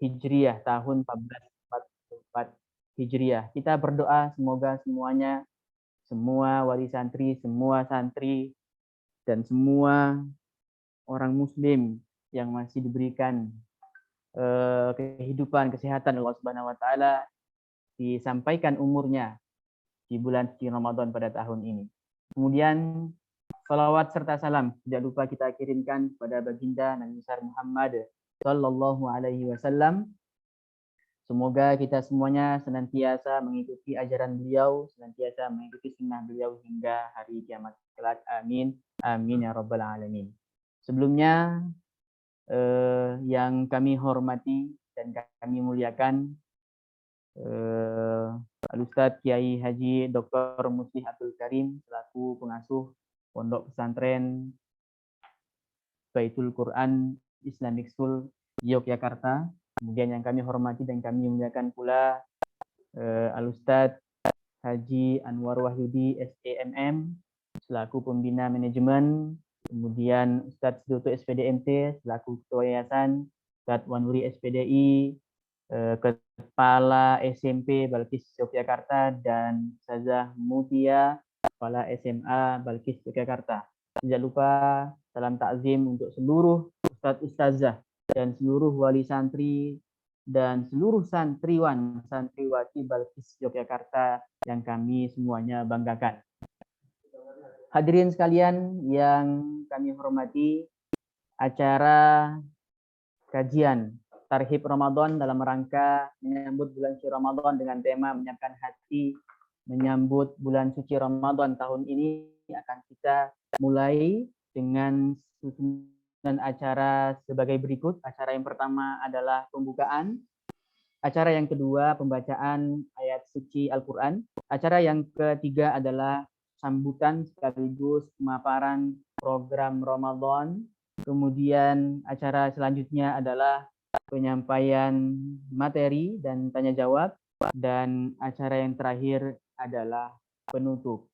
Hijriah tahun 1444 Hijriah. Kita berdoa semoga semuanya, semua wali santri, semua santri, dan semua orang muslim yang masih diberikan kehidupan, kesehatan Allah Subhanahu wa taala, disampaikan umurnya di bulan suci Ramadan pada tahun ini. Kemudian salawat serta salam tidak lupa kita kirimkan kepada baginda Nabi besar Muhammad sallallahu alaihi wasallam. Semoga kita semuanya senantiasa mengikuti ajaran beliau, senantiasa mengikuti sunnah beliau hingga hari kiamat kelak. Amin. Amin ya rabbal alamin. Sebelumnya yang kami hormati dan kami muliakan Al-Ustadz Kiai Haji Dr. Muslih Abdul Karim selaku pengasuh Pondok Pesantren Baitul Quran Islamic School Yogyakarta. Kemudian yang kami hormati dan kami muliakan pula Al-Ustadz Haji Anwar Wahyudi SEMM selaku pembina manajemen. Kemudian Ustadz Sidoto SPDMT selaku ketua yayasan, Ustadz Wanuri SPDI, Kepala SMP Balkis Yogyakarta, dan Ustazah Mutia, Kepala SMA Balkis Yogyakarta. Tidak lupa salam takzim untuk seluruh Ustadz Ustazah dan seluruh wali santri dan seluruh santriwan santriwati Balkis Yogyakarta yang kami semuanya banggakan. Hadirin sekalian yang kami hormati, acara kajian Tarhib Ramadan dalam rangka menyambut bulan suci Ramadan dengan tema menyiapkan hati menyambut bulan suci Ramadan tahun ini akan kita mulai dengan susunan acara sebagai berikut. Acara yang pertama adalah pembukaan. Acara yang kedua pembacaan ayat suci Al-Quran. Acara yang ketiga adalah sambutan sekaligus pemaparan program Ramadan. Kemudian acara selanjutnya adalah penyampaian materi dan tanya jawab, dan acara yang terakhir adalah penutup.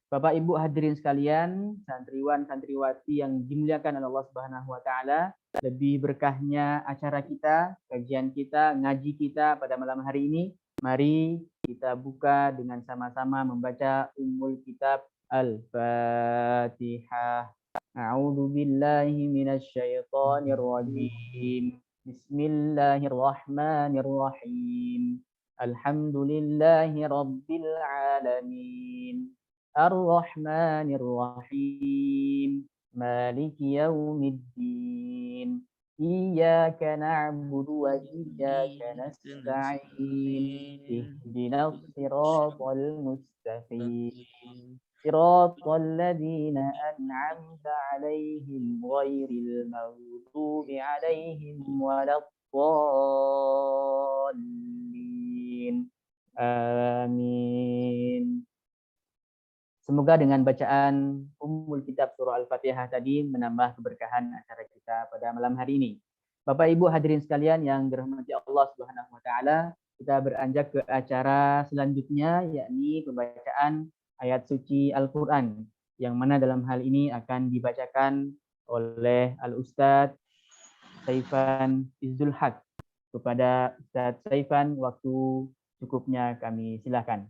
Bapak Ibu hadirin sekalian, santriwan santriwati yang dimuliakan oleh Allah Subhanahu wa taala, lebih berkahnya acara kita, kajian kita, ngaji kita pada malam hari ini. Mari kita buka dengan sama-sama membaca Ummul Kitab Al-Fatihah. A'udzu billahi minasy syaithanir rajim. Bismillahirrahmanirrahim. Alhamdulillahi rabbil alamin. Ar-Rahmanir-Rahim. Maliki yaumiddin. Iyyaka na'budu wa iyyaka nasta'in. Ihdinas siratal mustaqim. Siratal ladzina an'amta 'alaihim ghairil maghdubi 'alaihim waladdallin. Amin. Semoga dengan bacaan Ummul Kitab Surah Al-Fatihah tadi menambah keberkahan acara kita pada malam hari ini. Bapak Ibu hadirin sekalian yang dirahmati Allah Subhanahu wa taala, kita beranjak ke acara selanjutnya, yakni pembacaan ayat suci Al-Qur'an, yang mana dalam hal ini akan dibacakan oleh Al-Ustadz Saifan Izzul Haq. Kepada Ustadz Saifan, waktu cukupnya kami silakan.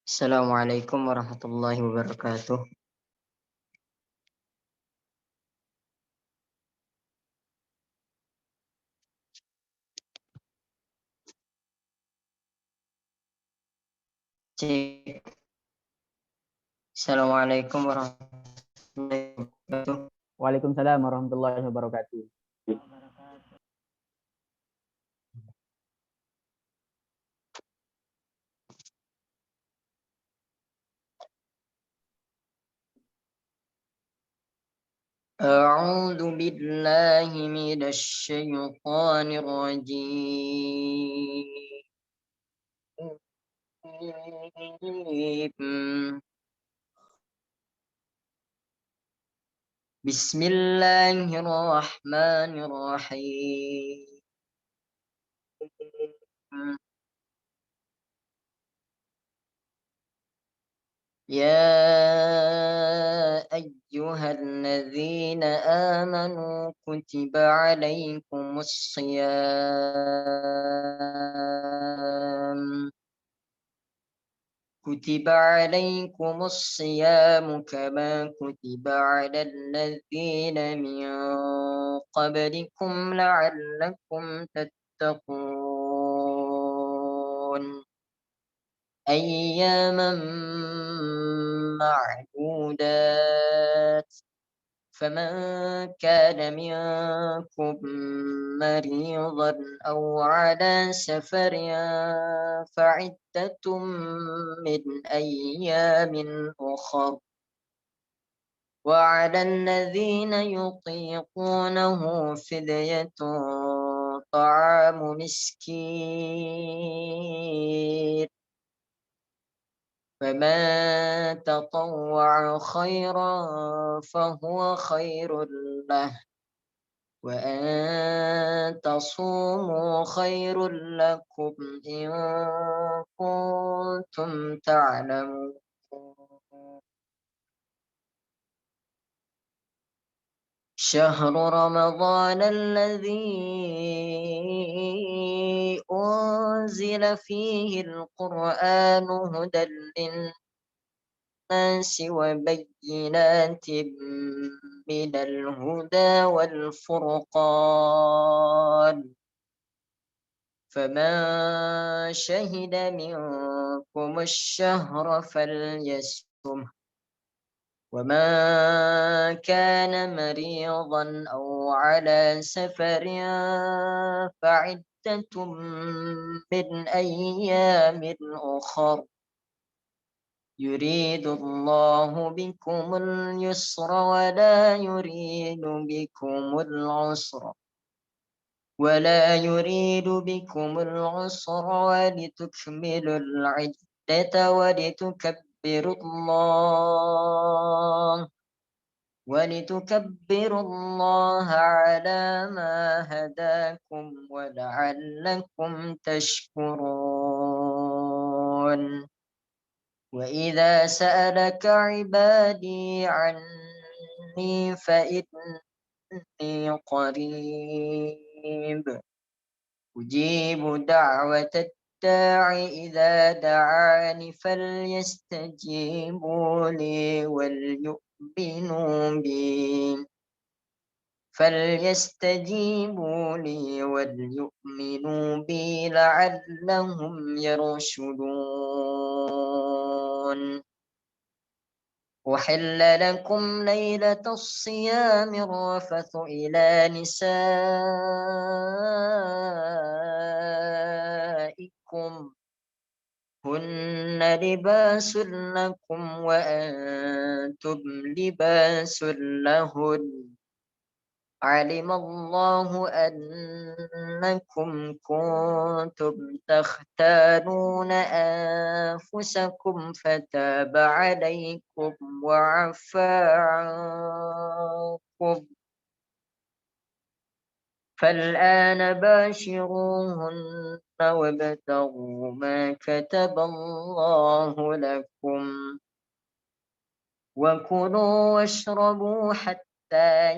Assalamualaikum warahmatullahi wabarakatuh. Cik. Assalamualaikum warahmatullahi wabarakatuh. Waalaikumsalam warahmatullahi wabarakatuh. A'udzu billahi minasy syaithanir rajim. Bismillahirrahmanirrahim. Ya أيها الذين آمنوا كتب عليكم الصيام كما كتب على الذين من قبلكم لعلكم تتقون أياما معدودات فمن كان منكم مريضا أو على سفر فعدة من أيام أخر وعلى الذين يطيقونه فدية طعام مسكين فمن تطوع خيرا فهو خير له وأن تصوموا خير لكم إن كنتم تعلمون شهر رمضان الذي أنزل فيه القرآن هدى للناس وبينات من الهدى والفرقان فمن شهد منكم الشهر فليصمه ومن كان مريضا أو على سفر فعدة من أيام أخر يريد الله بكم اليسر ولا يريد بكم العسر ولتكملوا العدة ولتكبروا الله على ما هداكم ولعلكم تشكرون وإذا سألك عبادي عني فإني قريب أجيب دعوة الداع إذا دعاني فليستجيبوا لي وليؤمنوا بي لعلهم يرشدون أحل لكم ليلة الصيام الرفث إلى نسائكم هن لباس لكم وأنتم لباس لهن علم الله أنكم كنتم تختانون أنفسكم فتاب عليكم وعفى عنكم فالآن باشروهن وابتغوا ما كتب الله لكم وكلوا واشربوا حتى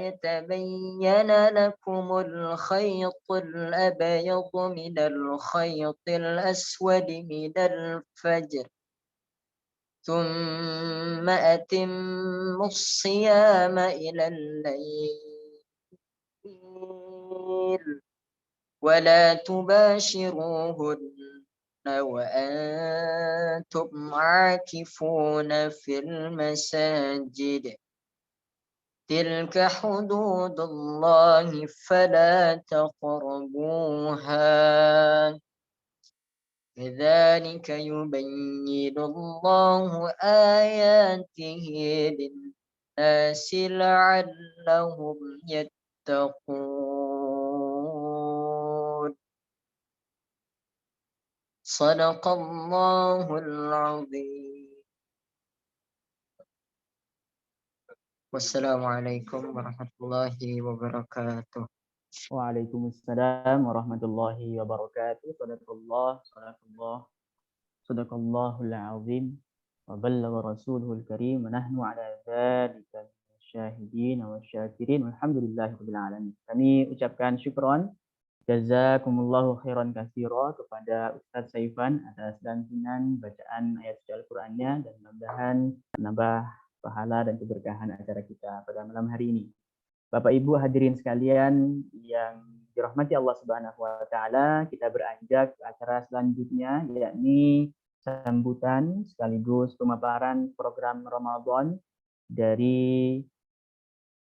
يتبين لكم الخيط الأبيض من الخيط الأسود من الفجر ثم أتموا الصيام إلى الليل ولا تباشروهن وأنتم عاكفون في المساجد تلك حدود الله فلا تقربوها كذلك يبين الله آياته للناس لعلهم يتقون صدق الله العظيم والسلام عليكم ورحمة الله وبركاته. Waalaikumsalam warahmatullahi wabarakatuh. Sadaqallahul azim wa ballagha rasuluhul karim wa nahnu ala dzalika hamidin wa syakirin walhamdulillahirabbil alamin. Kami ucapkan syukron jazakumullahu khairan katsira kepada Ustaz Saifan atas lantunan bacaan ayat suci Al-Qur'annya, dan mudah-mudahan menambah pahala dan keberkahan acara kita pada malam hari ini. Bapak Ibu hadirin sekalian yang dirahmati Allah Subhanahu wa taala, kita beranjak ke acara selanjutnya, yakni sambutan sekaligus pemaparan program Ramadan dari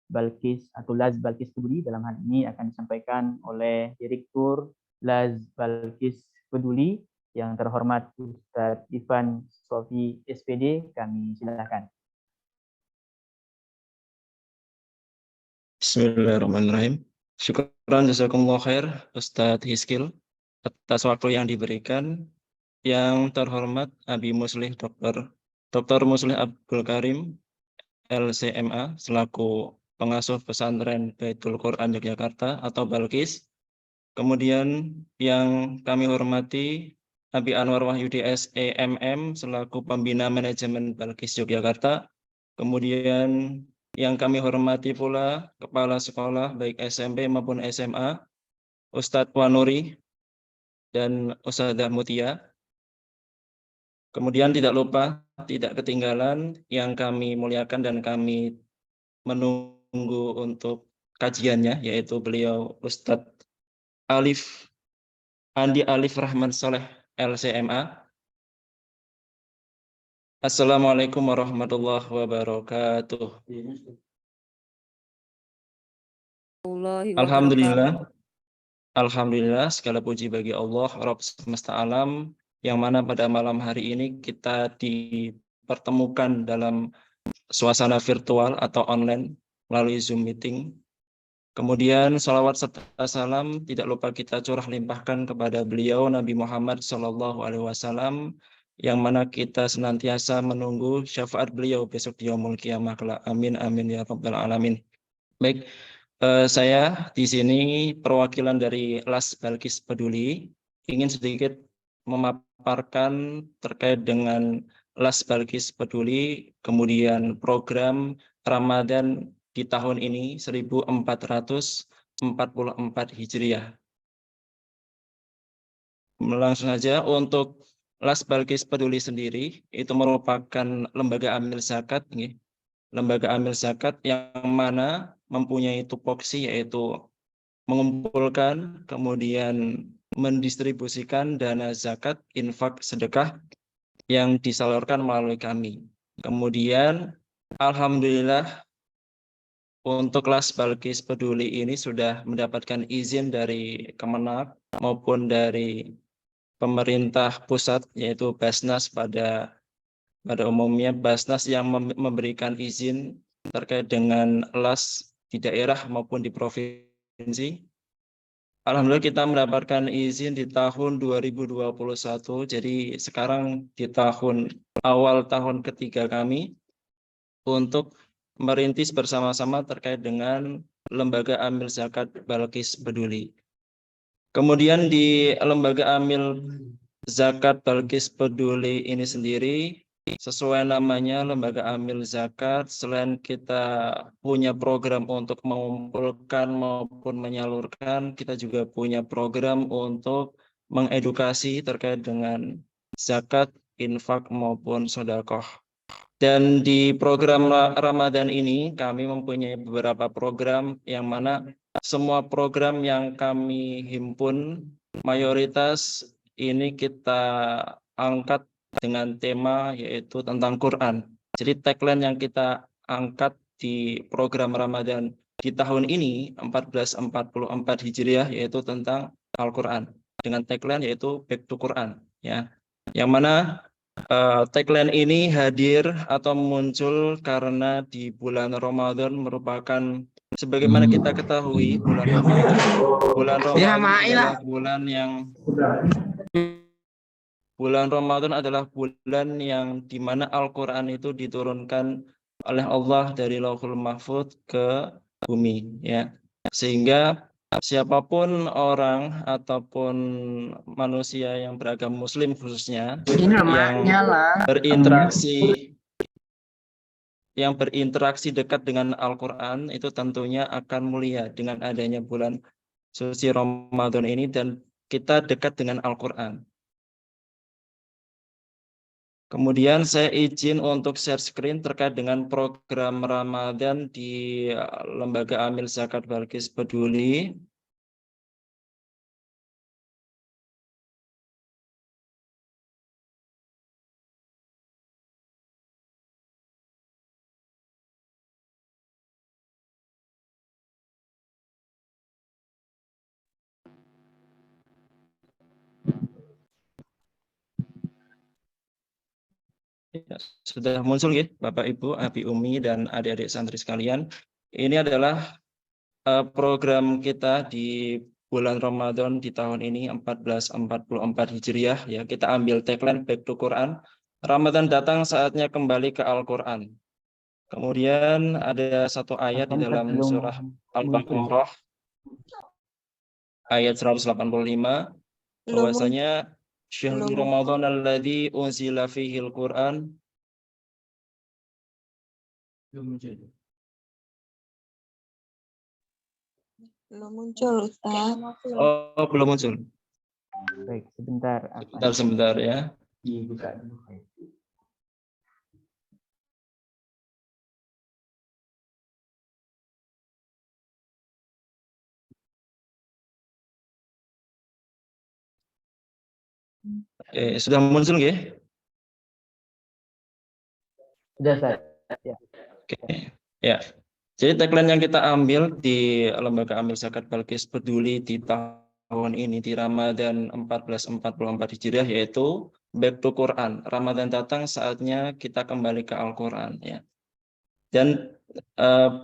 Balkis atau Laz Balkis Peduli. Dalam hal ini akan disampaikan oleh Direktur Laz Balkis Peduli yang terhormat Ustadz Ivan Sofi SPD. Kami silakan. Bismillahirrahmanirrahim. Syukran jazakumullah khair Ustadz Hiskil atas waktu yang diberikan. Yang terhormat Abi Muslih Dr. Muslih Abdul Karim LCMA selaku pengasuh pesantren Baitul Quran Yogyakarta atau Balkis. Kemudian yang kami hormati Abi Anwar Wahyudi SEMM selaku pembina manajemen Balkis Yogyakarta. Kemudian yang kami hormati pula kepala sekolah baik SMP maupun SMA, Ustadz Wanuri dan Ustadzah Mutia. Kemudian tidak lupa, tidak ketinggalan yang kami muliakan dan kami menunggu untuk kajiannya, yaitu beliau Ustadz Andi Alif Rahman Soleh LCMA. Assalamualaikum warahmatullahi wabarakatuh. Alhamdulillah, segala puji bagi Allah, Rabb semesta alam, yang mana pada malam hari ini kita dipertemukan dalam suasana virtual atau online melalui Zoom meeting. Kemudian salawat serta salam tidak lupa kita curah limpahkan kepada beliau Nabi Muhammad SAW, yang mana kita senantiasa menunggu syafaat beliau besok di yaumul qiyamah kelak. Amin amin ya rabbal alamin. Baik, saya di sini perwakilan dari Las Balkis Peduli ingin sedikit memaparkan terkait dengan Las Balkis Peduli, kemudian program Ramadan di tahun ini 1444 Hijriah. Langsung saja, untuk Las Balkis Peduli sendiri itu merupakan lembaga amil zakat, lembaga amil zakat yang mana mempunyai tupoksi yaitu mengumpulkan kemudian mendistribusikan dana zakat, infak, sedekah yang disalurkan melalui kami. Kemudian alhamdulillah untuk Las Balkis Peduli ini sudah mendapatkan izin dari Kemenak maupun dari pemerintah pusat, yaitu Basnas pada umumnya. Basnas yang memberikan izin terkait dengan las di daerah maupun di provinsi. Alhamdulillah kita mendapatkan izin di tahun 2021, jadi sekarang di awal tahun ketiga kami untuk merintis bersama-sama terkait dengan lembaga amil zakat Balkis Peduli. Kemudian di lembaga amil zakat Balkis Peduli ini sendiri, sesuai namanya lembaga amil zakat, selain kita punya program untuk mengumpulkan maupun menyalurkan, kita juga punya program untuk mengedukasi terkait dengan zakat, infak maupun sedekah. Dan di program Ramadan ini kami mempunyai beberapa program yang mana semua program yang kami himpun mayoritas ini kita angkat dengan tema yaitu tentang Quran. Jadi tagline yang kita angkat di program Ramadan di tahun ini 1444 Hijriah yaitu tentang Al-Quran dengan tagline yaitu Back to Quran, ya. Yang mana tagline ini hadir atau muncul karena di bulan Ramadan merupakan, sebagaimana kita ketahui, bulan Ramadan adalah bulan yang dimana Al-Quran itu diturunkan oleh Allah dari Lauhul Mahfuz ke bumi, ya. Sehingga siapapun orang ataupun manusia yang beragama Muslim khususnya yang berinteraksi yang berinteraksi dekat dengan Al-Quran itu tentunya akan mulia dengan adanya bulan suci Ramadan ini dan kita dekat dengan Al-Quran. Kemudian saya izin untuk share screen terkait dengan program Ramadan di Lembaga Amil Zakat Balkis Peduli. Ya, sudah muncul ya Bapak Ibu, Abi Umi dan adik-adik santri sekalian. Ini adalah program kita di bulan Ramadan di tahun ini 1444 Hijriah ya. Kita ambil tagline Back to Quran. Ramadan datang saatnya kembali ke Al-Quran. Kemudian ada satu ayat di dalam Belum surah muncul. Al-Baqarah ayat 185 bahwasanya Syahrul Ramadan alladzi unzila fihi al-Quran. Belum muncul, Ustaz. Oh, belum muncul. Baik, sebentar. Sebentar ya. Dibuka dulu. Sudah muncul ya? Sudah, Ustaz. Ya. Oke. Ya. Jadi tagline yang kita ambil di Lembaga Amil Zakat Balkis Peduli di tahun ini di Ramadan 1444 Hijriah yaitu Back to Quran. Ramadan datang saatnya kita kembali ke Al-Quran ya. Dan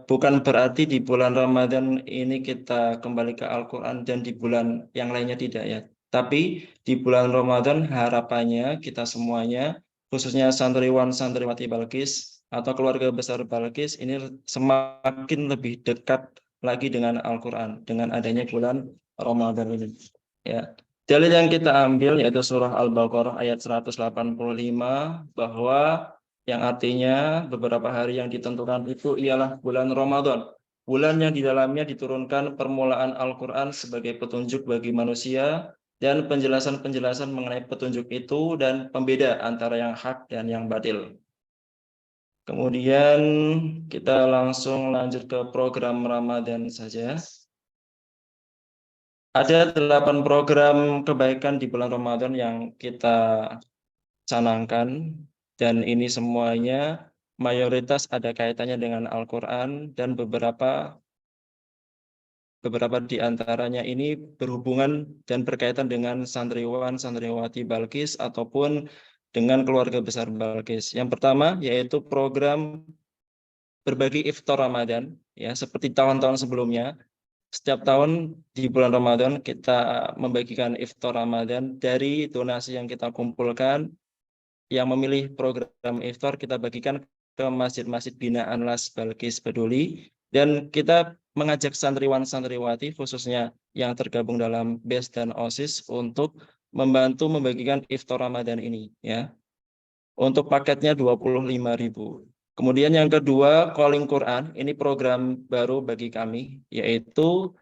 bukan berarti di bulan Ramadan ini kita kembali ke Al-Quran dan di bulan yang lainnya tidak ya. Tapi di bulan Ramadan harapannya kita semuanya, khususnya santriwan santriwati Balkis atau keluarga besar Balkis ini semakin lebih dekat lagi dengan Al-Quran dengan adanya bulan Ramadan ini. Ya. Dalil yang kita ambil yaitu surah Al-Baqarah ayat 185 bahwa yang artinya beberapa hari yang ditentukan itu ialah bulan Ramadan. Bulan yang di dalamnya diturunkan permulaan Al-Quran sebagai petunjuk bagi manusia dan penjelasan-penjelasan mengenai petunjuk itu dan pembeda antara yang hak dan yang batil. Kemudian kita langsung lanjut ke program Ramadan saja. Ada 8 program kebaikan di bulan Ramadan yang kita canangkan dan ini semuanya mayoritas ada kaitannya dengan Al-Quran dan beberapa di antaranya ini berhubungan dan berkaitan dengan santriwan, santriwati Balkis ataupun dengan keluarga besar Balkis. Yang pertama yaitu program berbagi iftar Ramadan, ya seperti tahun-tahun sebelumnya. Setiap tahun di bulan Ramadan kita membagikan iftar Ramadan dari donasi yang kita kumpulkan. Yang memilih program iftar kita bagikan ke masjid-masjid binaan Las Balkis Peduli dan kita mengajak santriwan-santriwati khususnya yang tergabung dalam BES dan OSIS untuk membantu membagikan iftar Ramadan ini ya. Untuk paketnya 25.000. Kemudian yang kedua, Calling Quran, ini program baru bagi kami yaitu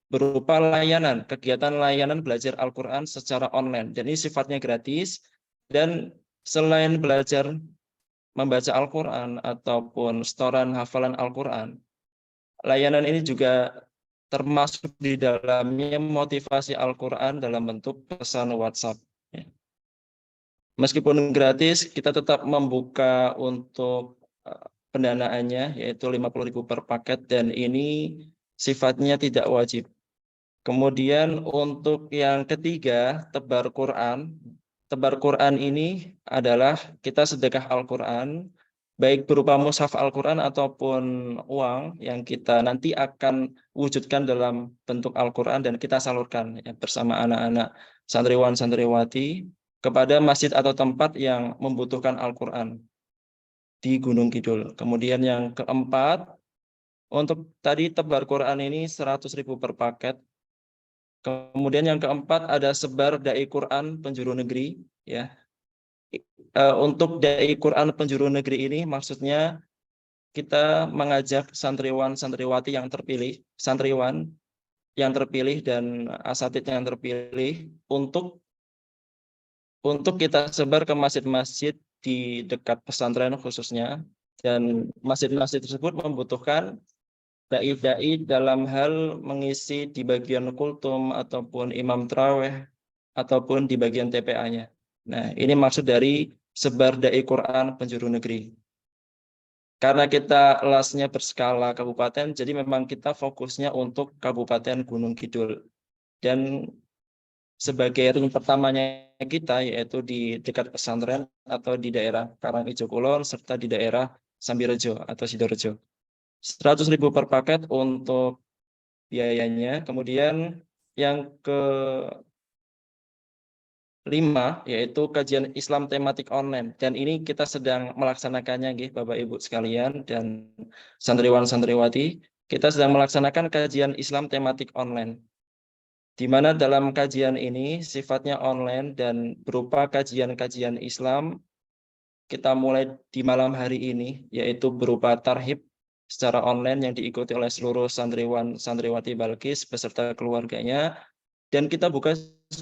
berupa layanan, kegiatan layanan belajar Al-Quran secara online. Jadi sifatnya gratis dan selain belajar membaca Al-Quran ataupun setoran hafalan Al-Quran, layanan ini juga termasuk di dalamnya motivasi Al-Quran dalam bentuk pesan WhatsApp. Meskipun gratis, kita tetap membuka untuk pendanaannya, yaitu 50.000 per paket, dan ini sifatnya tidak wajib. Kemudian untuk yang ketiga, tebar Quran. Tebar Quran ini adalah kita sedekah Al-Quran, baik berupa mushaf Al-Quran ataupun uang yang kita nanti akan wujudkan dalam bentuk Al-Quran dan kita salurkan ya, bersama anak-anak santriwan-santriwati kepada masjid atau tempat yang membutuhkan Al-Quran di Gunung Kidul. Kemudian yang keempat, untuk tadi tebar Quran ini 100.000 per paket. Kemudian yang keempat ada sebar dai Quran penjuru negeri ya. Untuk dai Quran penjuru negeri ini maksudnya kita mengajak santriwan-santriwati yang terpilih, santriwan yang terpilih dan asatid yang terpilih untuk kita sebar ke masjid-masjid di dekat pesantren khususnya, dan masjid-masjid tersebut membutuhkan dai-dai dalam hal mengisi di bagian kultum ataupun imam tarawih ataupun di bagian TPA-nya. Nah, ini maksud dari sebar dai Quran penjuru negeri. Karena kita kelasnya berskala kabupaten, jadi memang kita fokusnya untuk Kabupaten Gunung Kidul. Dan sebagai ring pertamanya kita yaitu di dekat pesantren atau di daerah Karangijo Kulon serta di daerah Sambirejo atau Sidorejo. 100.000 per paket untuk biayanya. Kemudian yang kelima yaitu kajian Islam tematik online, dan ini kita sedang melaksanakannya nggih Bapak Ibu sekalian dan santriwan-santriwati. Kita sedang melaksanakan kajian Islam tematik online, di mana dalam kajian ini sifatnya online dan berupa kajian-kajian Islam. Kita mulai di malam hari ini, yaitu berupa tarhib secara online yang diikuti oleh seluruh santriwan santriwati Balkis beserta keluarganya, dan kita buka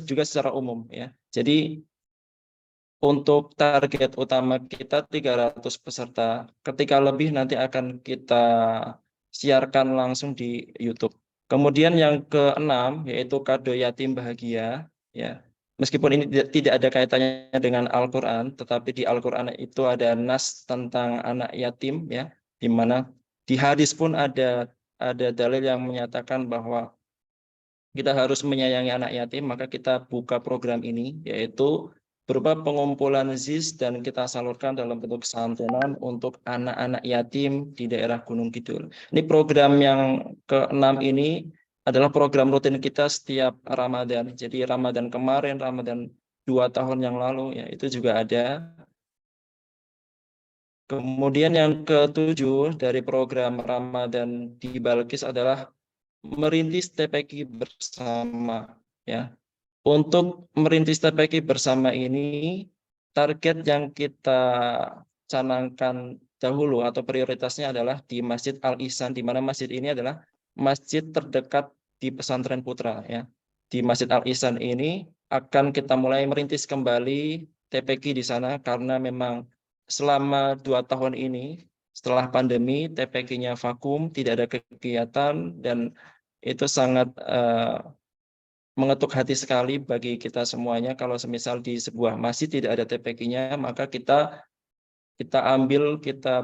juga secara umum ya. Jadi untuk target utama kita 300 peserta. Ketika lebih nanti akan kita siarkan langsung di YouTube. Kemudian yang keenam yaitu kado yatim bahagia ya. Meskipun ini tidak ada kaitannya dengan Al-Qur'an, tetapi di Al-Qur'an itu ada nas tentang anak yatim ya, di mana di hadis pun ada dalil yang menyatakan bahwa kita harus menyayangi anak yatim, maka kita buka program ini yaitu berupa pengumpulan ZIS dan kita salurkan dalam bentuk santunan untuk anak-anak yatim di daerah Gunung Kidul. Ini program yang ke-6 ini adalah program rutin kita setiap Ramadan. Jadi Ramadan kemarin, Ramadan 2 tahun yang lalu ya itu juga ada. Kemudian yang ke-7 dari program Ramadan di Balkis adalah merintis TPQ bersama ya. Untuk merintis TPQ bersama ini, target yang kita canangkan dahulu atau prioritasnya adalah di Masjid Al-Ihsan, di mana masjid ini adalah masjid terdekat di Pesantren Putra ya. Di Masjid Al-Ihsan ini akan kita mulai merintis kembali TPQ di sana karena memang selama 2 tahun ini setelah pandemi TPQ-nya vakum, tidak ada kegiatan, dan itu sangat mengetuk hati sekali bagi kita semuanya. Kalau semisal di sebuah masjid tidak ada TPQ-nya, maka kita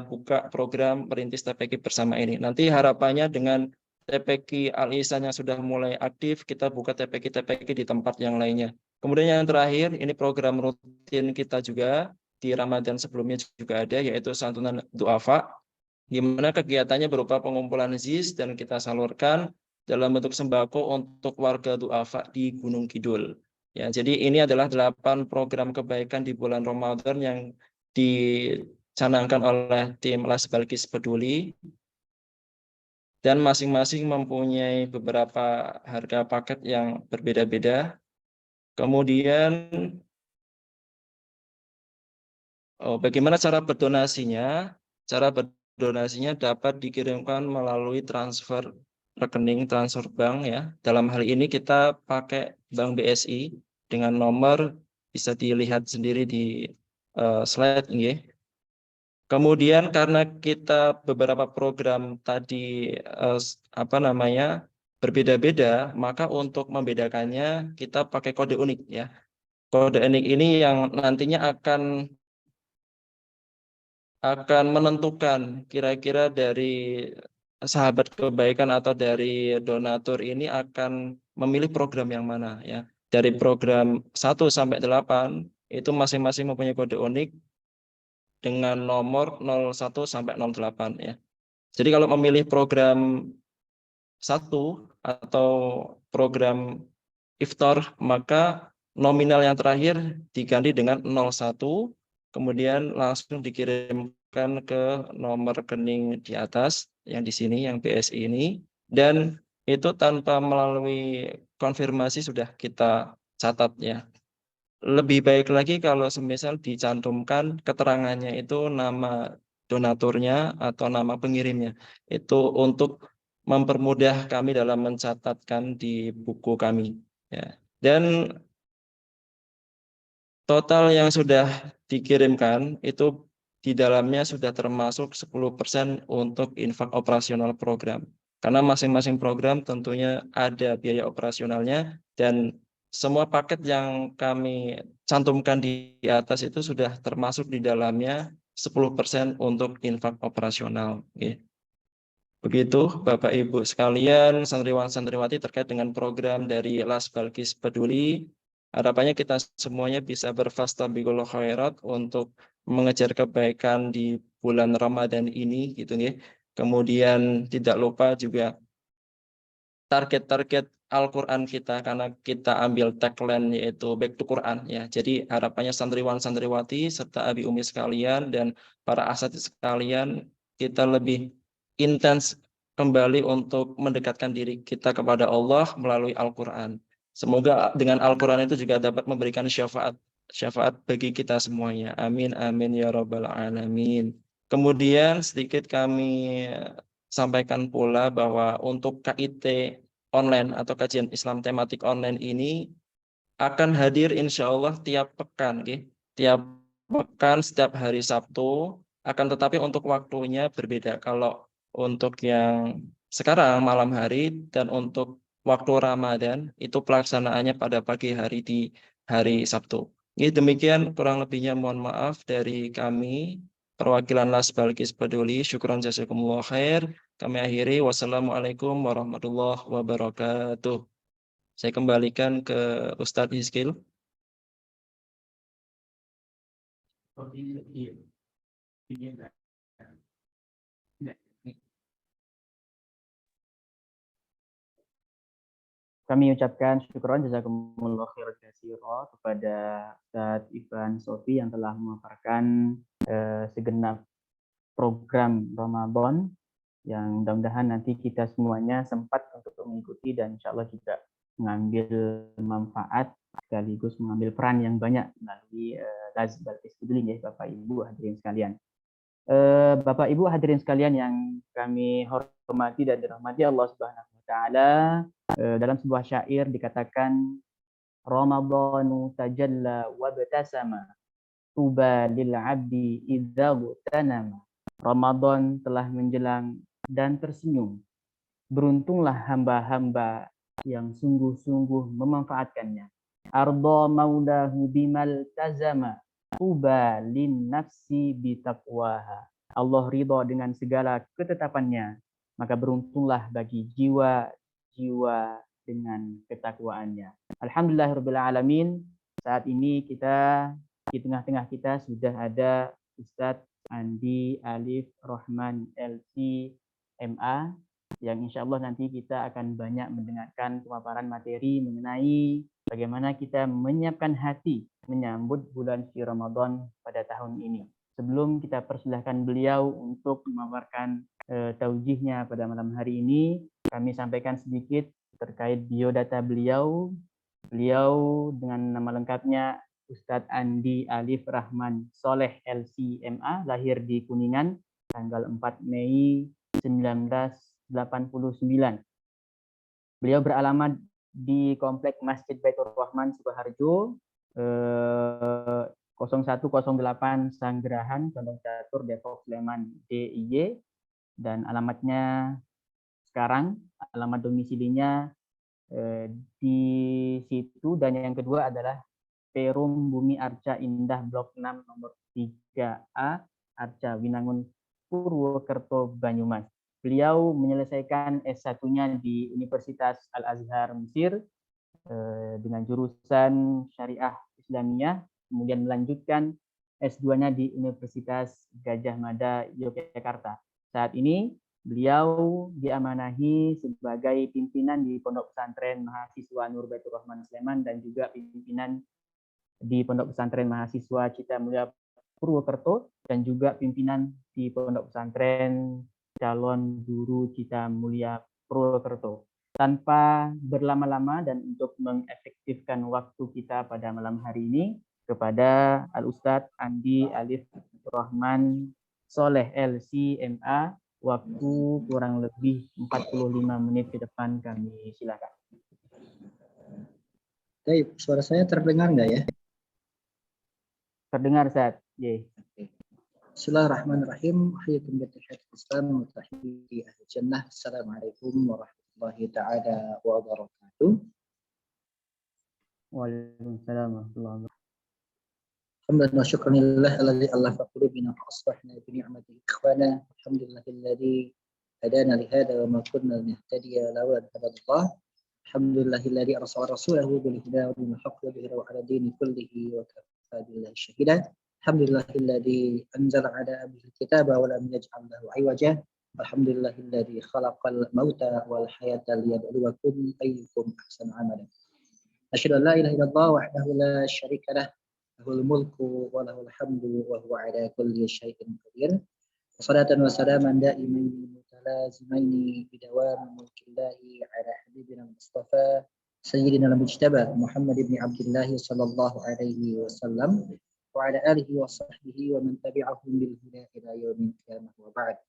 buka program merintis TPQ bersama ini. Nanti harapannya dengan TPQ Al-Ihsan yang sudah mulai aktif, kita buka TPQ di tempat yang lainnya. Kemudian yang terakhir, ini program rutin kita juga di Ramadan sebelumnya juga ada, yaitu santunan duafa, di mana kegiatannya berupa pengumpulan ZIS dan kita salurkan dalam bentuk sembako untuk warga duafa di Gunung Kidul. Ya, jadi ini adalah 8 program kebaikan di bulan Ramadan yang dicanangkan oleh tim Las Balkis Peduli, dan masing-masing mempunyai beberapa harga paket yang berbeda-beda. Kemudian bagaimana cara berdonasinya? Cara berdonasinya dapat dikirimkan melalui transfer rekening, transfer bank ya. Dalam hal ini kita pakai Bank BSI dengan nomor bisa dilihat sendiri di slide ini. Kemudian karena kita beberapa program tadi berbeda-beda, maka untuk membedakannya kita pakai kode unik ya. Kode unik ini yang nantinya akan menentukan kira-kira dari sahabat kebaikan atau dari donatur ini akan memilih program yang mana ya. Dari program 1 sampai 8 itu masing-masing mempunyai kode unik dengan nomor 01 sampai 08 ya. Jadi kalau memilih program 1 atau program iftar, maka nominal yang terakhir diganti dengan 01, kemudian langsung dikirimkan ke nomor rekening di atas yang di sini, yang BSI ini, dan itu tanpa melalui konfirmasi sudah kita catat ya. Lebih baik lagi kalau semisal dicantumkan keterangannya itu nama donaturnya atau nama pengirimnya. Itu untuk mempermudah kami dalam mencatatkan di buku kami. Ya. Dan total yang sudah dikirimkan itu di dalamnya sudah termasuk 10% untuk infak operasional program. Karena masing-masing program tentunya ada biaya operasionalnya dan semua paket yang kami cantumkan di atas itu sudah termasuk di dalamnya 10% untuk infak operasional. Oke. Begitu Bapak Ibu sekalian, santriwan santriwati terkait dengan program dari Las Balkis Peduli. Harapannya kita semuanya bisa berfastabiqul khairat untuk mengejar kebaikan di bulan Ramadan ini gitu ya. Kemudian tidak lupa juga target-target Al-Quran kita karena kita ambil tagline yaitu back to Quran ya. Jadi harapannya santriwan santriwati serta abi umi sekalian dan para asatidz sekalian kita lebih intens kembali untuk mendekatkan diri kita kepada Allah melalui Al-Quran. Semoga dengan Al-Quran itu juga dapat memberikan syafaat bagi kita semuanya. Amin amin ya rabbal alamin. Kemudian sedikit kami sampaikan pula bahwa untuk KIT online atau kajian Islam tematik online ini akan hadir insya Allah tiap pekan, okay? Tiap pekan setiap hari Sabtu, akan tetapi untuk waktunya berbeda. Kalau untuk yang sekarang malam hari dan untuk waktu Ramadan itu pelaksanaannya pada pagi hari di hari Sabtu. Ini demikian kurang lebihnya, mohon maaf dari kami perwakilan Las Balkis Peduli. Syukran jazakumullah khair. Kami akhiri. Wassalamualaikum warahmatullahi wabarakatuh. Saya kembalikan ke Ustadz Hizkil. Kami ucapkan syukron jazakumullah khairan katsira kepada Ustadz Ivan Sofi yang telah memaparkan segenap program Ramadan yang mudah-mudahan nanti kita semuanya sempat untuk mengikuti dan insya Allah juga mengambil manfaat sekaligus mengambil peran yang banyak melalui Las Balkis Peduli ya Bapak Ibu hadirin sekalian. Bapak Ibu hadirin sekalian yang kami hormati dan dirahmati Allah Subhanahu wa taala, dalam sebuah syair dikatakan Ramadhanu tajalla wa batasama tuba lil abdi idza tanama. Ramadan telah menjelang dan tersenyum. Beruntunglah hamba-hamba yang sungguh-sungguh memanfaatkannya. Arda maulahu bimal tazama tuba lin nafsi bitaqwaha. Allah ridha dengan segala ketetapannya, maka beruntunglah bagi jiwa-jiwa dengan ketakwaannya. Alhamdulillahirabbil alamin. Saat ini kita di tengah-tengah kita sudah ada Ustadz Andi Alif Rahman LC MA yang insya Allah nanti kita akan banyak mendengarkan pemaparan materi mengenai bagaimana kita menyiapkan hati menyambut bulan suci Ramadan pada tahun ini. Sebelum kita persilahkan beliau untuk memaparkan taujihnya pada malam hari ini, kami sampaikan sedikit terkait biodata beliau. Beliau dengan nama lengkapnya Ustadz Andi Alif Rahman Soleh LC.MA, lahir di Kuningan tanggal 4 Mei 1989. Beliau beralamat di Komplek Masjid Baitur Rahman Sukoharjo, 0108 Sanggerahan, Condong Catur, Depok, Sleman, DIY, dan alamatnya sekarang, alamat domisilinya di situ. Dan yang kedua adalah Perum Bumi Arca Indah Blok 6 nomor 3A Arca Winangun Purwokerto Banyumas. Beliau menyelesaikan S1-nya di Universitas Al-Azhar Mesir dengan jurusan Syariah Islamiyah, kemudian melanjutkan S2-nya di Universitas Gajah Mada Yogyakarta. Saat ini beliau diamanahi sebagai pimpinan di Pondok Pesantren Mahasiswa Nur Baitur Rahman Sleman dan juga pimpinan di Pondok Pesantren Mahasiswa Cita Mulia Purwokerto dan juga pimpinan di Pondok Pesantren Calon Guru Cita Mulia Purwokerto. Tanpa berlama-lama dan untuk mengefektifkan waktu kita pada malam hari ini, kepada Al-Ustadz Andi Alif Rahman Soleh LCMA, waktu kurang lebih 45 menit ke depan kami silakan. Baik, suara saya terdengar nggak ya? Terdengar Ustaz. Ye. Bismillahirrahmanirrahim. Ahyakum bitahiyatil Islam wa tahiyati ahli jannah. Assalamualaikum warahmatullahi taala wabarakatuh. Waalaikumsalam warahmatullahi wabarakatuh. Alhamdulillah wa syukran lillah alladzi allafa qulubina fa asbahna bi ni'matihi ikhwana. Alhamdulillahilladzi hadana li hadha wa ma kunna linahtadiya lawla an hadallah. Alhamdulillahilladzi arsala rasulahu bil huda wa dinil haqq yudhhirahu 'ala dini kullihi wa kafa billahi shahida. Alhamdulillahilladzi anzala 'ala abdihi al-kitaba wa lam yaj'al lahu 'iwaja. Alhamdulillahilladzi khalaqal mauta wal hayata liyabluwakum ayyukum ahsanu amala. Asyhadu an la ilaha illallah wahdahu la syarika lah, lahul mulku wa lahul hamdu wa huwa 'ala kulli syai'in qadir. Wassalatu wassalaman da'imaini mutalazimaini bidawami mulkillahi 'ala habibina Mustafa sayyidina al-mujtaba Muhammad ibn Abdullah sallallahu alaihi wasallam wa 'ala alihi wa sahbihi wa man tabi'ahum bil huda ila yaumil qiyamah wa ba'd.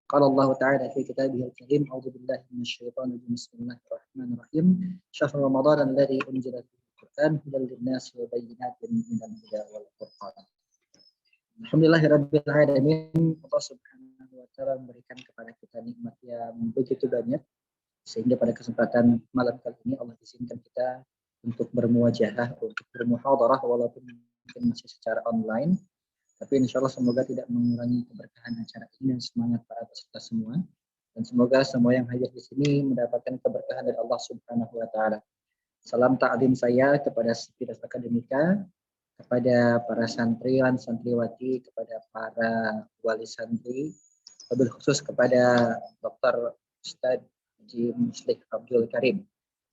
Qala Allah ta'ala fi kitabihil karim, a'udzu billahi minasyaitonir rajim. Bismillahirrahmanirrahim. Syahrul Ramadan alladzi unzila fihi al-Qur'an hudan lin-nasi wa bayyinatin minal huda wal furqan. Alhamdulillahirabbil alamin. Allah Subhanahu wa taala memberikan kepada kita nikmat yang begitu banyak sehingga pada kesempatan malam kali ini Allah izinkan kita untuk bermuajahah, untuk bermuhadarah walaupun mungkin masih secara online. Tapi insya Allah semoga tidak mengurangi keberkahan acara ini dan semangat para peserta semua. Dan semoga semua yang hadir di sini mendapatkan keberkahan dari Allah Subhanahu wa taala. Salam ta'lim saya kepada Sivitas Akademika, kepada para santriwan, santriwati, kepada para wali santri, wabil khusus kepada Dr. Ustadz Haji Muslik Abdul Karim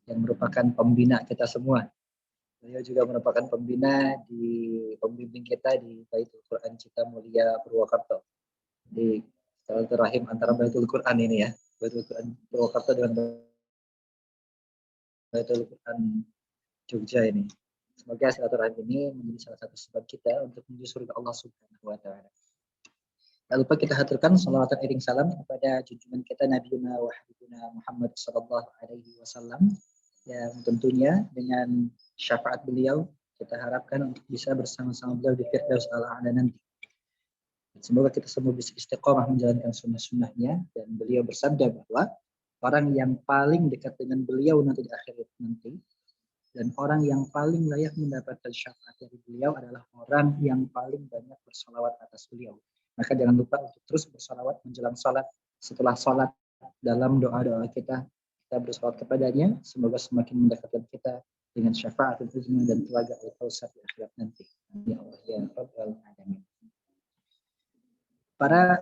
yang merupakan pembina kita semua. Beliau juga merupakan pembina di pembimbing kita di Baitul Quran Cita Mulia Purwokerto. Di silaturahim antara Baitul Quran ini ya, Baitul Quran Purwokerto dengan Baitul Quran Jogja ini. Semoga silaturahim ini menjadi salah satu sebab kita untuk menuju surga Allah Subhanahu wa taala. Tak lupa kita haturkan salawat dan iring salam kepada junjungan kita Nabi wa Habibuna Muhammad sallallahu alaihi wasallam yang tentunya dengan syafaat beliau kita harapkan untuk bisa bersama-sama beliau di Firdaus al-A'la nanti. Semoga kita semua bisa istiqomah menjalankan sunnah-sunnahnya, dan beliau bersabda bahwa orang yang paling dekat dengan beliau nanti di akhirat nanti dan orang yang paling layak mendapatkan syafaat dari beliau adalah orang yang paling banyak bersalawat atas beliau. Maka jangan lupa untuk terus bersalawat menjelang salat, setelah salat, dalam doa-doa kita bersalawat kepadanya. Semoga semakin mendekatkan kita dengan syafaat uzma dan telaga al-kausar di akhirat nanti. Ya Allah ya Rabbal alamin. Para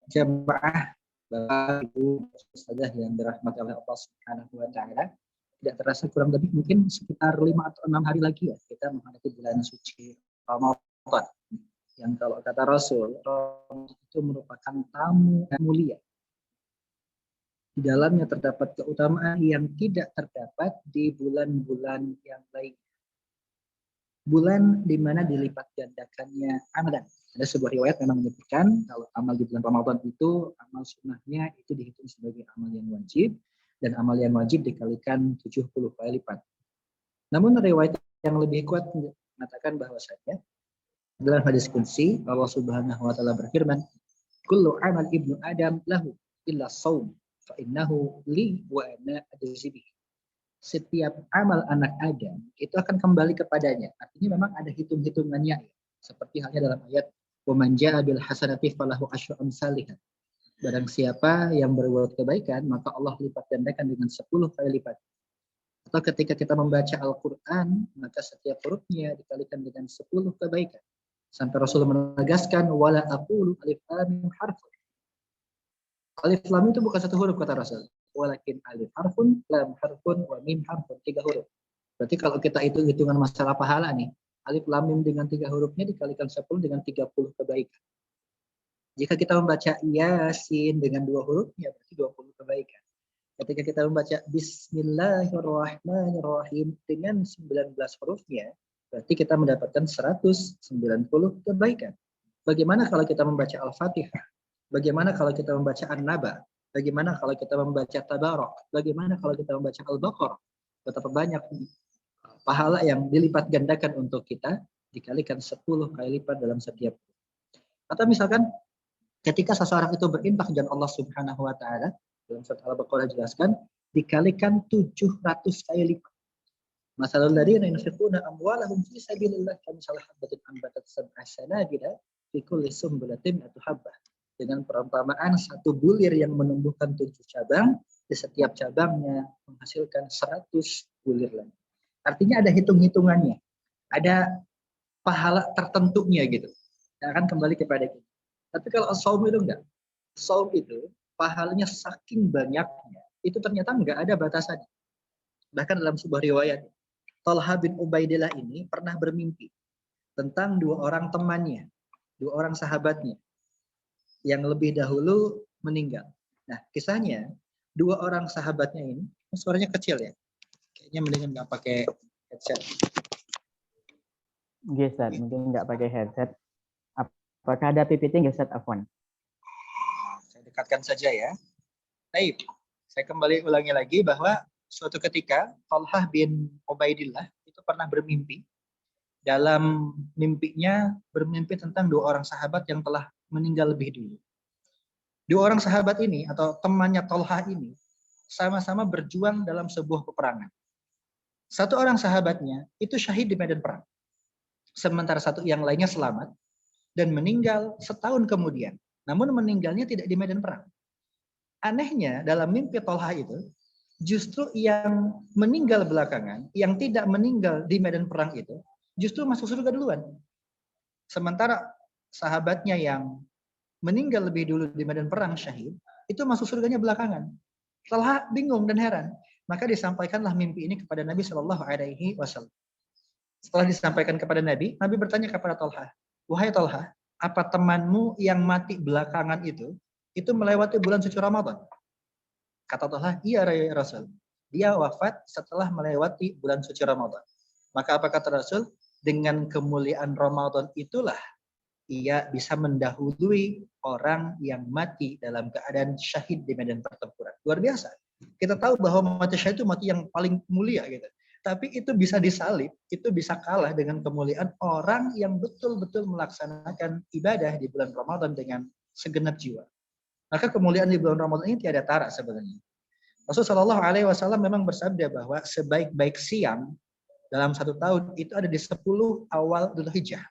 jamaah, Bapak, Ibu, Ustazah yang dirahmati oleh Allah Subhanahu wa taala, tidak terasa kurang lebih mungkin sekitar 5 atau 6 hari lagi ya kita menghadapi bulan suci Ramadan. Yang kalau kata Rasul, Ramadan itu merupakan tamu yang mulia. Di dalamnya terdapat keutamaan yang tidak terdapat di bulan-bulan yang lain. Bulan di mana dilipat gandakannya amalan. Ada sebuah riwayat memang menyebutkan kalau amal di bulan Ramadan itu amal sunnahnya itu dihitung sebagai amal yang wajib, dan amal yang wajib dikalikan 70 kali lipat. Namun riwayat yang lebih kuat mengatakan bahwasanya dalam hadis qudsi Allah Subhanahu wa taala berfirman, "Kullu amal ibnu Adam lahu illa shaum fa innahu li wa ana ajzi bihi." Setiap amal anak Adam itu akan kembali kepadanya. Artinya memang ada hitung-hitungannya ya. Seperti halnya dalam ayat wa man jaa bil hasanati falahu asyru amsalihha. Barang siapa yang berbuat kebaikan maka Allah lipat gandakan dengan 10 kali lipat. Atau ketika kita membaca Al-Qur'an maka setiap hurufnya dikalikan dengan 10 kebaikan. Sampai Rasul menegaskan wala aqulu alif lam mim harfun. Alif lam itu bukan satu huruf kata Rasul. Walakin alif harfun, lam harfun, wa mim harfun, 3 huruf. Berarti kalau kita hitung-hitungan masalah pahala nih, alif lam mim dengan 3 hurufnya dikalikan 10 dengan 30 kebaikan. Jika kita membaca Yasin dengan 2 hurufnya berarti 20 kebaikan. Ketika kita membaca Bismillahirrahmanirrahim dengan 19 hurufnya, berarti kita mendapatkan 190 kebaikan. Bagaimana kalau kita membaca Al-Fatihah? Bagaimana kalau kita membaca An-Naba? Bagaimana kalau kita membaca Tabarok? Bagaimana kalau kita membaca Al-Baqarah? Betapa banyak pahala yang dilipat gandakan untuk kita dikalikan 10 kali lipat dalam setiap. Atau misalkan ketika seseorang itu berinfak di jalan Allah Subhanahu wa taala, dalam surat Al-Baqarah jelaskan dikalikan 700 kali lipat. Masalul ladzina yunfiquna amwalahum fi sabilillah kamithali habatin anbatat sab'a sanabila fi kulli sumbulatin mi'atu habbah. Dengan perumpamaan satu bulir yang menumbuhkan 7 cabang, di setiap cabangnya menghasilkan 100 bulir lagi. Artinya ada hitung-hitungannya. Ada pahala tertentunya gitu. Yang akan kembali kepada kita. Tapi kalau saum itu enggak. Saum itu pahalanya saking banyaknya, itu ternyata enggak ada batasannya. Bahkan dalam sebuah riwayat, Talha bin Ubaidillah ini pernah bermimpi tentang 2 orang temannya, 2 orang sahabatnya yang lebih dahulu meninggal. Nah, kisahnya 2 orang sahabatnya ini, suaranya kecil ya. Kayaknya mendingan nggak pakai headset. Ustaz, mungkin nggak pakai headset. Apakah ada PPT nggak Ustaz, Afwan? Saya dekatkan saja ya. Baik, saya kembali ulangi lagi bahwa suatu ketika Talhah bin Ubaidillah itu pernah bermimpi. Dalam mimpinya bermimpi tentang 2 orang sahabat yang telah meninggal lebih dulu. 2 orang sahabat ini atau temannya Talhah ini sama-sama berjuang dalam sebuah peperangan. 1 orang sahabatnya itu syahid di medan perang. Sementara 1 yang lainnya selamat dan meninggal setahun kemudian. Namun meninggalnya tidak di medan perang. Anehnya dalam mimpi Talhah itu justru yang meninggal belakangan, yang tidak meninggal di medan perang itu justru masuk surga duluan. Sementara sahabatnya yang meninggal lebih dulu di medan perang syahid, itu masuk surganya belakangan. Talha bingung dan heran. Maka disampaikanlah mimpi ini kepada Nabi Shallallahu Alaihi Wasallam. Setelah disampaikan kepada Nabi, Nabi bertanya kepada Talha, wahai Talha, apa temanmu yang mati belakangan itu melewati bulan suci Ramadan? Kata Talha, iya Rasul. Dia wafat setelah melewati bulan suci Ramadan. Maka apa kata Rasul? Dengan kemuliaan Ramadan itulah ia bisa mendahului orang yang mati dalam keadaan syahid di medan pertempuran. Luar biasa. Kita tahu bahwa mati syahid itu mati yang paling mulia gitu. Tapi itu bisa disalib, itu bisa kalah dengan kemuliaan orang yang betul-betul melaksanakan ibadah di bulan Ramadan dengan segenap jiwa. Maka kemuliaan di bulan Ramadan ini tiada tara sebenarnya. Rasulullah SAW memang bersabda bahwa sebaik-baik siang dalam 1 tahun itu ada di 10 awal Dzulhijjah.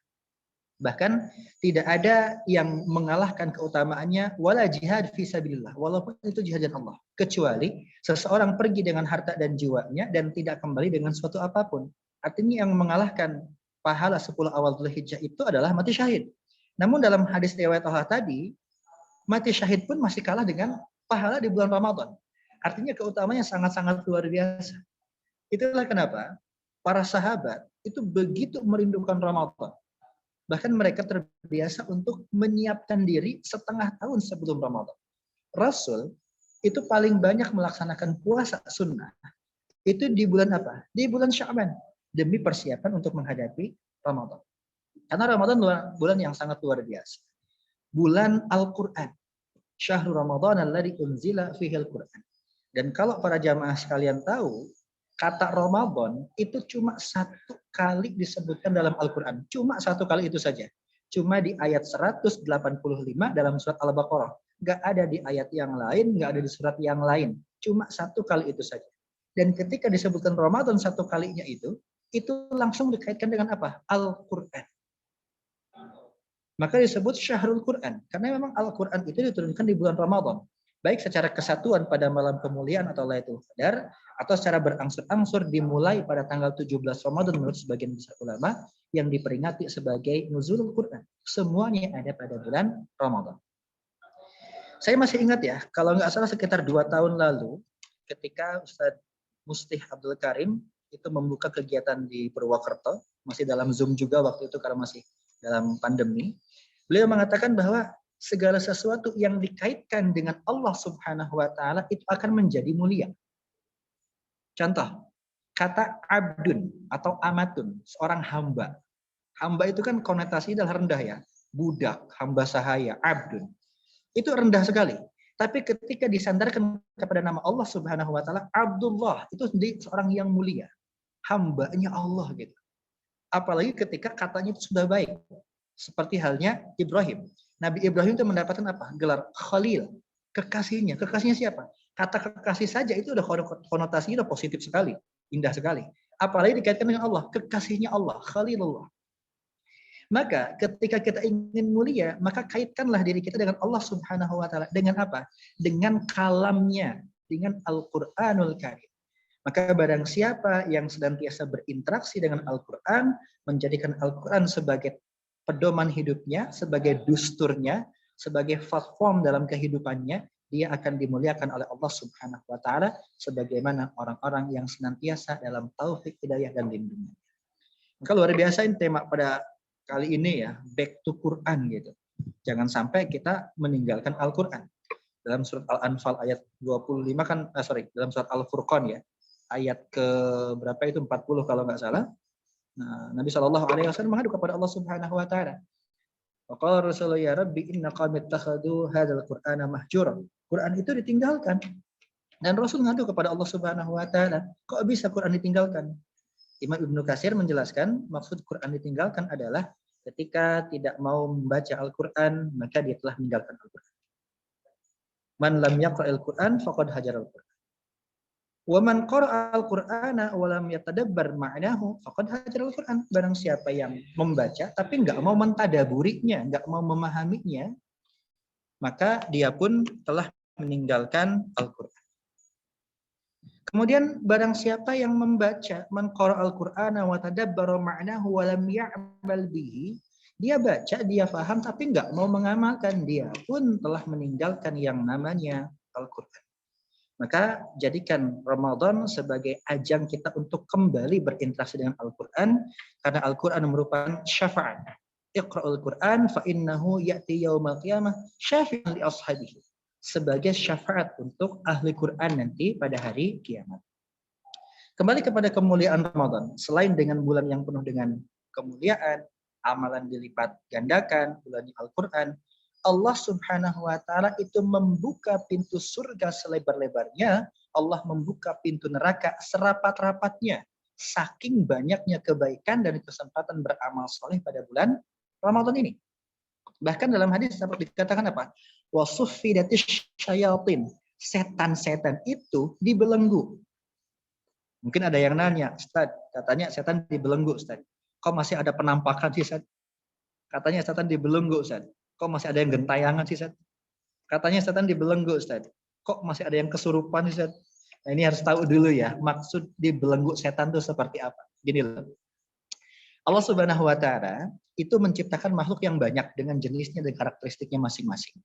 Bahkan tidak ada yang mengalahkan keutamaannya wala jihad fi sabilillah, walaupun itu jihad Allah, kecuali seseorang pergi dengan harta dan jiwanya dan tidak kembali dengan suatu apapun. Artinya yang mengalahkan pahala 10 awal Dzulhijjah itu adalah mati syahid. Namun dalam hadis riwayat Allah tadi, mati syahid pun masih kalah dengan pahala di bulan Ramadan. Artinya keutamaannya sangat-sangat luar biasa. Itulah kenapa para sahabat itu begitu merindukan Ramadan. Bahkan mereka terbiasa untuk menyiapkan diri setengah tahun sebelum Ramadan. Rasul itu paling banyak melaksanakan puasa sunnah. Itu di bulan apa? Di bulan Sya'ban. Demi persiapan untuk menghadapi Ramadan. Karena Ramadan bulan yang sangat luar biasa. Bulan Al-Quran. Syahrul Ramadan alladzi unzila fihil Quran. Dan kalau para jamaah sekalian tahu, kata Ramadan itu cuma 1 kali disebutkan dalam Al-Quran. Cuma 1 kali itu saja. Cuma di ayat 185 dalam surat Al-Baqarah. Nggak ada di ayat yang lain, nggak ada di surat yang lain. Cuma 1 kali itu saja. Dan ketika disebutkan Ramadan 1 kalinya itu langsung dikaitkan dengan apa? Al-Quran. Maka disebut Syahrul Quran. Karena memang Al-Quran itu diturunkan di bulan Ramadan. Baik secara kesatuan pada malam kemuliaan atau Lailatul Qadar, atau secara berangsur-angsur dimulai pada tanggal 17 Ramadan menurut sebagian besar ulama yang diperingati sebagai Nuzulul Quran. Semuanya ada pada bulan Ramadan. Saya masih ingat ya, kalau nggak salah sekitar 2 tahun lalu, ketika Ustadz Mustih Abdul Karim itu membuka kegiatan di Purwokerto, masih dalam Zoom juga waktu itu karena masih dalam pandemi, beliau mengatakan bahwa segala sesuatu yang dikaitkan dengan Allah Subhanahu wa taala itu akan menjadi mulia. Contoh, kata abdun atau amatun, seorang hamba. Hamba itu kan konotasinya adalah rendah ya. budak, hamba sahaya, abdun. Itu rendah sekali. Tapi ketika disandarkan kepada nama Allah Subhanahu wa taala, Abdullah itu sendiri seorang yang mulia, hambanya Allah gitu. Apalagi ketika katanya itu sudah baik. Seperti halnya Ibrahim. Nabi Ibrahim itu mendapatkan apa? Gelar Khalil, kekasihnya. Kekasihnya siapa? Kata kekasih saja itu udah konotasinya udah positif sekali, indah sekali. Apalagi dikaitkan dengan Allah, kekasihnya Allah, Khalilullah. Maka ketika kita ingin mulia, maka kaitkanlah diri kita dengan Allah Subhanahu wa taala. Dengan apa? Dengan kalamnya, dengan Al-Qur'anul Karim. Maka barang siapa yang senantiasa berinteraksi dengan Al-Qur'an, menjadikan Al-Qur'an sebagai pedoman hidupnya, sebagai dusturnya, sebagai platform dalam kehidupannya, dia akan dimuliakan oleh Allah Subhanahu wa taala sebagaimana orang-orang yang senantiasa dalam taufik, hidayah dan lindungan. Maka luar biasa ini tema pada kali ini ya, back to Quran gitu. Jangan sampai kita meninggalkan Al-Quran. Dalam surat Al-Anfal ayat 25 kan, dalam surat Al-Furqan ya, ayat ke berapa itu 40 kalau nggak salah. Nah, Nabi SAW mengadu kepada Allah Subhanahu wa taala. Waqala Rasulullah ya Rabbi inna qawmi ittakhadhu hadzal Qur'ana mahjura. Quran itu ditinggalkan. Dan Rasul ngadu kepada Allah Subhanahu wa taala, kok bisa Quran ditinggalkan? Imam Ibnu Katsir menjelaskan maksud Quran ditinggalkan adalah ketika tidak mau membaca Al-Quran, maka dia telah meninggalkan Al-Quran. Man lam yaqra'il Quran faqad hajaral Quran. Wa man qara'a al-Qur'ana wa lam yatadabbar ma'nahu faqad hajaral Quran. Barang siapa yang membaca tapi enggak mau mentadaburinya, enggak mau memahaminya, maka dia pun telah meninggalkan Al-Quran. Kemudian barang siapa yang membaca man qara'al Qur'ana wa tadabbara ma'nahu wa lam ya'mal bihi, dia baca, dia paham tapi enggak mau mengamalkan, dia pun telah meninggalkan yang namanya Al-Qur'an. Maka jadikan Ramadan sebagai ajang kita untuk kembali berinteraksi dengan Al-Qur'an karena Al-Qur'an merupakan syafaat. Iqra'ul Qur'an fa innahu ya'ti yaumal qiyamah syafi'an li ashabihi. Sebagai syafaat untuk ahli Quran nanti pada hari kiamat. Kembali kepada kemuliaan Ramadan, selain dengan bulan yang penuh dengan kemuliaan, amalan dilipat gandakan, bulan Al-Quran, Allah Subhanahu wa taala itu membuka pintu surga selebar-lebarnya, Allah membuka pintu neraka serapat-rapatnya, saking banyaknya kebaikan dan kesempatan beramal soleh pada bulan Ramadan ini. Bahkan dalam hadis dikatakan apa? Wasuffidatisy syayatin. Setan-setan itu dibelenggu. Mungkin ada yang nanya, Ustaz, katanya setan dibelenggu, Ustaz. Kok masih ada penampakan sih, Ustaz? Katanya setan dibelenggu, Ustaz. Kok masih ada yang gentayangan sih, Ustaz? Katanya setan dibelenggu, Ustaz. Kok masih ada yang kesurupan sih, Ustaz? Nah, ini harus tahu dulu ya, maksud dibelenggu setan itu seperti apa. Gini loh. Allah Subhanahu wa taala itu menciptakan makhluk yang banyak dengan jenisnya dan karakteristiknya masing-masing.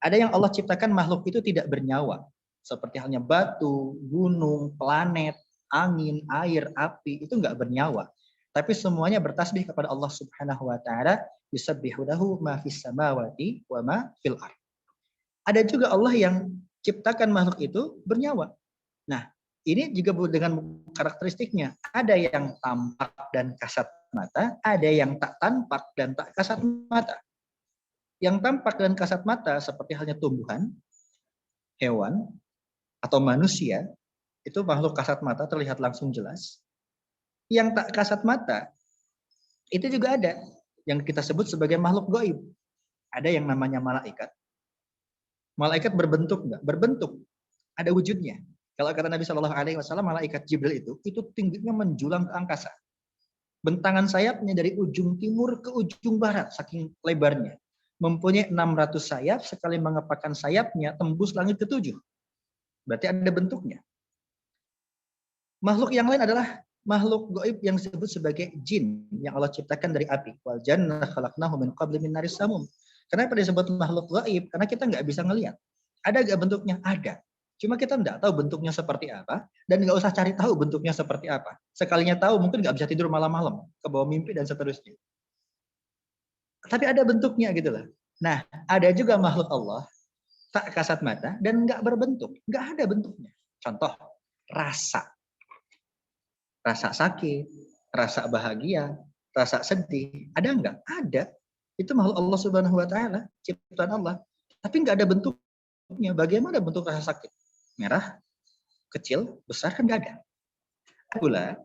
Ada yang Allah ciptakan makhluk itu tidak bernyawa, seperti halnya batu, gunung, planet, angin, air, api, itu enggak bernyawa. Tapi semuanya bertasbih kepada Allah Subhanahu wa taala, yusabbihu lahu ma fis samawati wa ma fil ardh. Ada juga Allah yang ciptakan makhluk itu bernyawa. Nah, ini juga dengan karakteristiknya. Ada yang tampak dan kasat mata, ada yang tak tampak dan tak kasat mata. Yang tampak dan kasat mata seperti halnya tumbuhan, hewan, atau manusia, itu makhluk kasat mata terlihat langsung jelas. Yang tak kasat mata, itu juga ada yang kita sebut sebagai makhluk gaib. Ada yang namanya malaikat. Malaikat berbentuk enggak? Berbentuk. Ada wujudnya. Kalau kata Nabi SAW, malaikat Jibril itu tingginya menjulang ke angkasa. Bentangan sayapnya dari ujung timur ke ujung barat, saking lebarnya. Mempunyai 600 sayap, sekali mengepakkan sayapnya tembus langit ke-7. Berarti ada bentuknya. Makhluk yang lain adalah makhluk gaib yang disebut sebagai jin yang Allah ciptakan dari api. Wal jannah khalaqnahu min qabli min naris samum. Kenapa disebut makhluk gaib? Karena kita nggak bisa ngelihat. Ada nggak bentuknya? Ada. Cuma kita nggak tahu bentuknya seperti apa dan nggak usah cari tahu bentuknya seperti apa. Sekalinya tahu mungkin nggak bisa tidur malam-malam, kebawa mimpi dan seterusnya. Tapi ada bentuknya gitu loh. Nah, ada juga makhluk Allah tak kasat mata dan nggak berbentuk, nggak ada bentuknya. Contoh, rasa. Rasa sakit, rasa bahagia, rasa sedih, ada nggak? Ada. Itu makhluk Allah Subhanahu wa taala, ciptaan Allah. Tapi nggak ada bentuknya. Bagaimana bentuk rasa sakit? Merah, kecil, besar kan nggak ada. Pula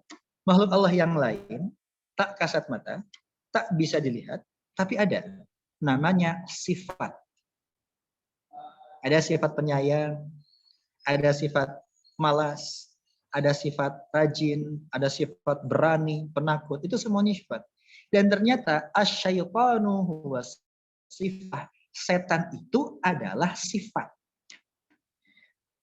makhluk Allah yang lain tak kasat mata, tak bisa dilihat, tapi ada. Namanya sifat. Ada sifat penyayang, ada sifat malas, ada sifat rajin, ada sifat berani, penakut. Itu semuanya sifat. Dan ternyata asyaitanu huwa sifat. Setan itu adalah sifat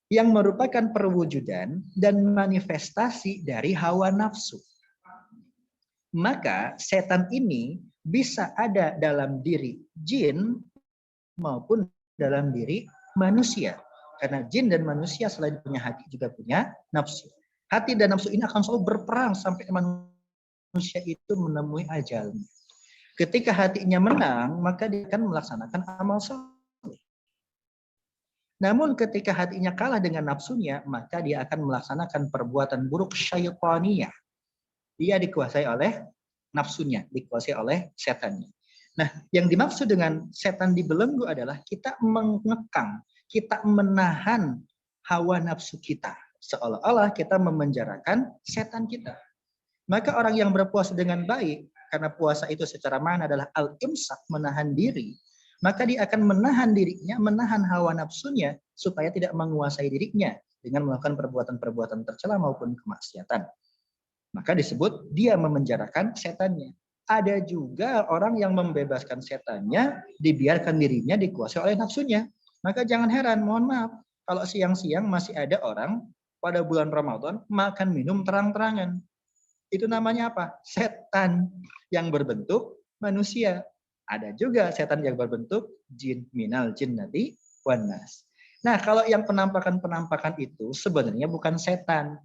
yang merupakan perwujudan dan manifestasi dari hawa nafsu. Maka setan ini bisa ada dalam diri jin maupun dalam diri manusia. Karena jin dan manusia selain punya hati juga punya nafsu. Hati dan nafsu ini akan selalu berperang sampai manusia itu menemui ajalnya. Ketika hatinya menang, maka dia akan melaksanakan amal soleh. Namun ketika hatinya kalah dengan nafsunya, maka dia akan melaksanakan perbuatan buruk syaitaniyah. Dia dikuasai oleh nafsunya, dikuasai oleh setannya. Nah, yang dimaksud dengan setan dibelenggu adalah kita mengekang, kita menahan hawa nafsu kita. Seolah-olah kita memenjarakan setan kita. Maka orang yang berpuasa dengan baik, karena puasa itu secara makna adalah al-imsak, menahan diri, maka dia akan menahan dirinya, menahan hawa nafsunya, supaya tidak menguasai dirinya dengan melakukan perbuatan-perbuatan tercela maupun kemaksiatan. Maka disebut dia memenjarakan setannya. Ada juga orang yang membebaskan setannya, dibiarkan dirinya dikuasai oleh nafsunya. Maka jangan heran, mohon maaf, kalau siang-siang masih ada orang pada bulan Ramadan makan minum terang-terangan. Itu namanya apa? Setan yang berbentuk manusia. Ada juga setan yang berbentuk jin, minal jinnati wan nas. Nah, kalau yang penampakan-penampakan itu sebenarnya bukan setan.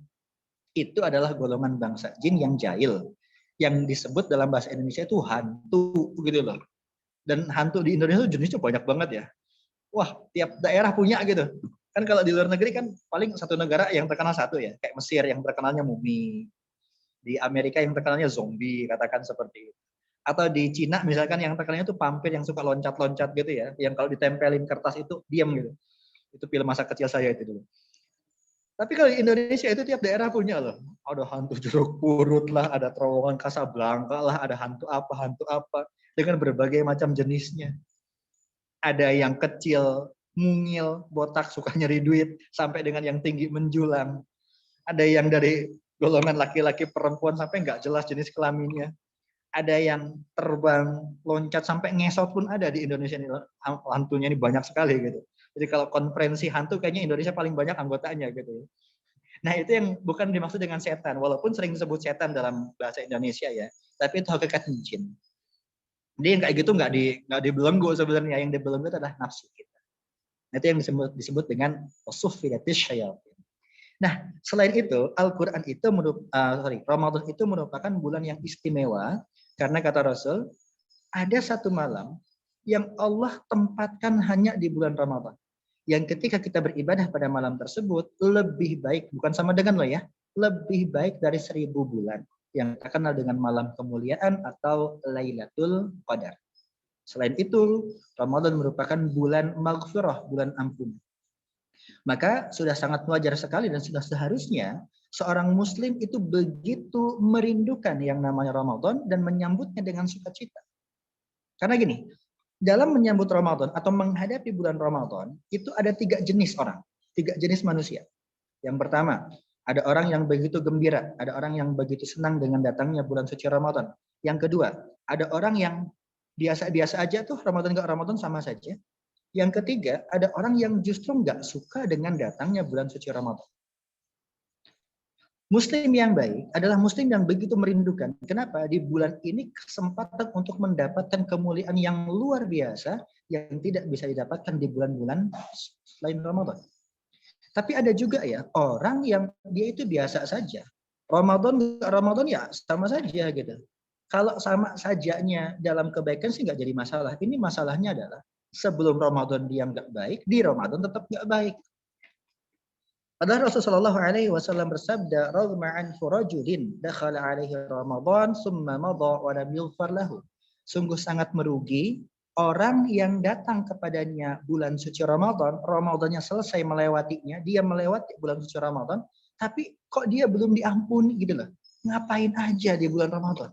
Itu adalah golongan bangsa jin yang jahil. Yang disebut dalam bahasa Indonesia itu hantu gitu loh. Dan hantu di Indonesia itu jenisnya banyak banget ya. Wah, tiap daerah punya gitu. Kan kalau di luar negeri kan paling satu negara yang terkenal satu ya. Kayak Mesir yang terkenalnya mumi. Di Amerika yang terkenalnya zombie, katakan seperti itu. Atau di Cina misalkan yang terkenalnya itu vampir yang suka loncat-loncat gitu ya. Yang kalau ditempelin kertas itu diam gitu. Itu film masa kecil saya itu dulu. Tapi kalau di Indonesia itu tiap daerah punya loh. Ada hantu jeruk purut lah, ada terowongan Casablanca lah, ada hantu apa. Dengan berbagai macam jenisnya. Ada yang kecil, mungil, botak, suka nyari duit. Sampai dengan yang tinggi menjulang. Ada yang dari golongan laki-laki perempuan sampai nggak jelas jenis kelaminnya. Ada yang terbang, loncat, sampai ngesot pun ada di Indonesia ini. Hantunya ini banyak sekali gitu. Jadi kalau konferensi hantu kayaknya Indonesia paling banyak anggotanya gitu. Nah itu yang bukan dimaksud dengan setan. Walaupun sering disebut setan dalam bahasa Indonesia ya. Tapi itu hakikatnya jin. Jadi yang kayak gitu nggak dibelenggu sebenarnya. Yang dibelenggu itu adalah nafsu kita. Nah, itu yang disebut dengan sufiyatis syayatin. Nah, selain itu, Al-Quran itu Ramadan itu merupakan bulan yang istimewa karena kata Rasul, ada satu malam yang Allah tempatkan hanya di bulan Ramadan. Yang ketika kita beribadah pada malam tersebut lebih baik, bukan sama dengan lo ya, lebih baik dari 1000 bulan yang terkenal dengan malam kemuliaan atau Lailatul Qadar. Selain itu, Ramadan merupakan bulan maghfirah, bulan ampun. Maka sudah sangat wajar sekali dan sudah seharusnya seorang muslim itu begitu merindukan yang namanya Ramadan dan menyambutnya dengan sukacita. Karena gini, dalam menyambut Ramadan atau menghadapi bulan Ramadan itu ada 3 jenis orang, 3 jenis manusia. Yang pertama, ada orang yang begitu gembira, ada orang yang begitu senang dengan datangnya bulan suci Ramadan. Yang kedua, ada orang yang biasa-biasa aja tuh, Ramadan nggak Ramadan sama saja. Yang ketiga, ada orang yang justru nggak suka dengan datangnya bulan suci Ramadan. Muslim yang baik adalah muslim yang begitu merindukan. Kenapa? Di bulan ini kesempatan untuk mendapatkan kemuliaan yang luar biasa yang tidak bisa didapatkan di bulan-bulan selain Ramadan. Tapi ada juga ya orang yang dia itu biasa saja. Ramadan ya sama saja gitu. Kalau sama sajanya dalam kebaikan sih nggak jadi masalah. Ini masalahnya adalah sebelum Ramadan dia nggak baik, di Ramadan tetap nggak baik. Padahal Rasulullah SAW bersabda, "Raghma an furajulin dakhala alaihi Ramadan, summa madha wa lam yughfar lahu. Sungguh sangat merugi orang yang datang kepadanya bulan suci Ramadan, Ramadannya selesai melewatinya, dia melewati bulan suci Ramadan, tapi kok dia belum diampuni gitu loh. Ngapain aja di bulan Ramadan?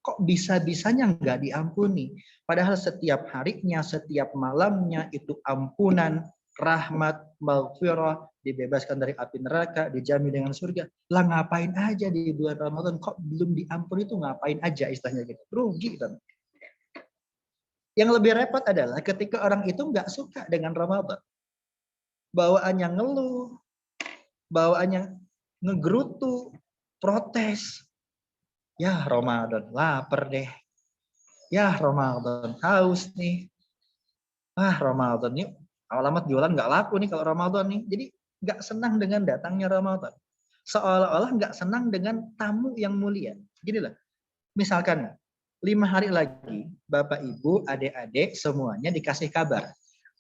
Kok bisa-bisanya nggak diampuni? Padahal setiap harinya, setiap malamnya itu ampunan, rahmat, maghfirah, dibebaskan dari api neraka, dijamin dengan surga. Lah ngapain aja di bulan Ramadan? Kok belum diampuni itu ngapain aja istilahnya gitu. Rugi kan. Yang lebih repot adalah ketika orang itu nggak suka dengan Ramadan. Bawaannya ngeluh, bawaannya ngegerutu, protes. Ya Ramadan, lapar deh. Ya Ramadan, haus nih. Ramadan nih, alamat jualan nggak laku nih kalau Ramadan nih. Jadi nggak senang dengan datangnya Ramadan. Seolah-olah nggak senang dengan tamu yang mulia. Gini lah, misalkan 5 hari lagi, Bapak, Ibu, adik-adik semuanya dikasih kabar.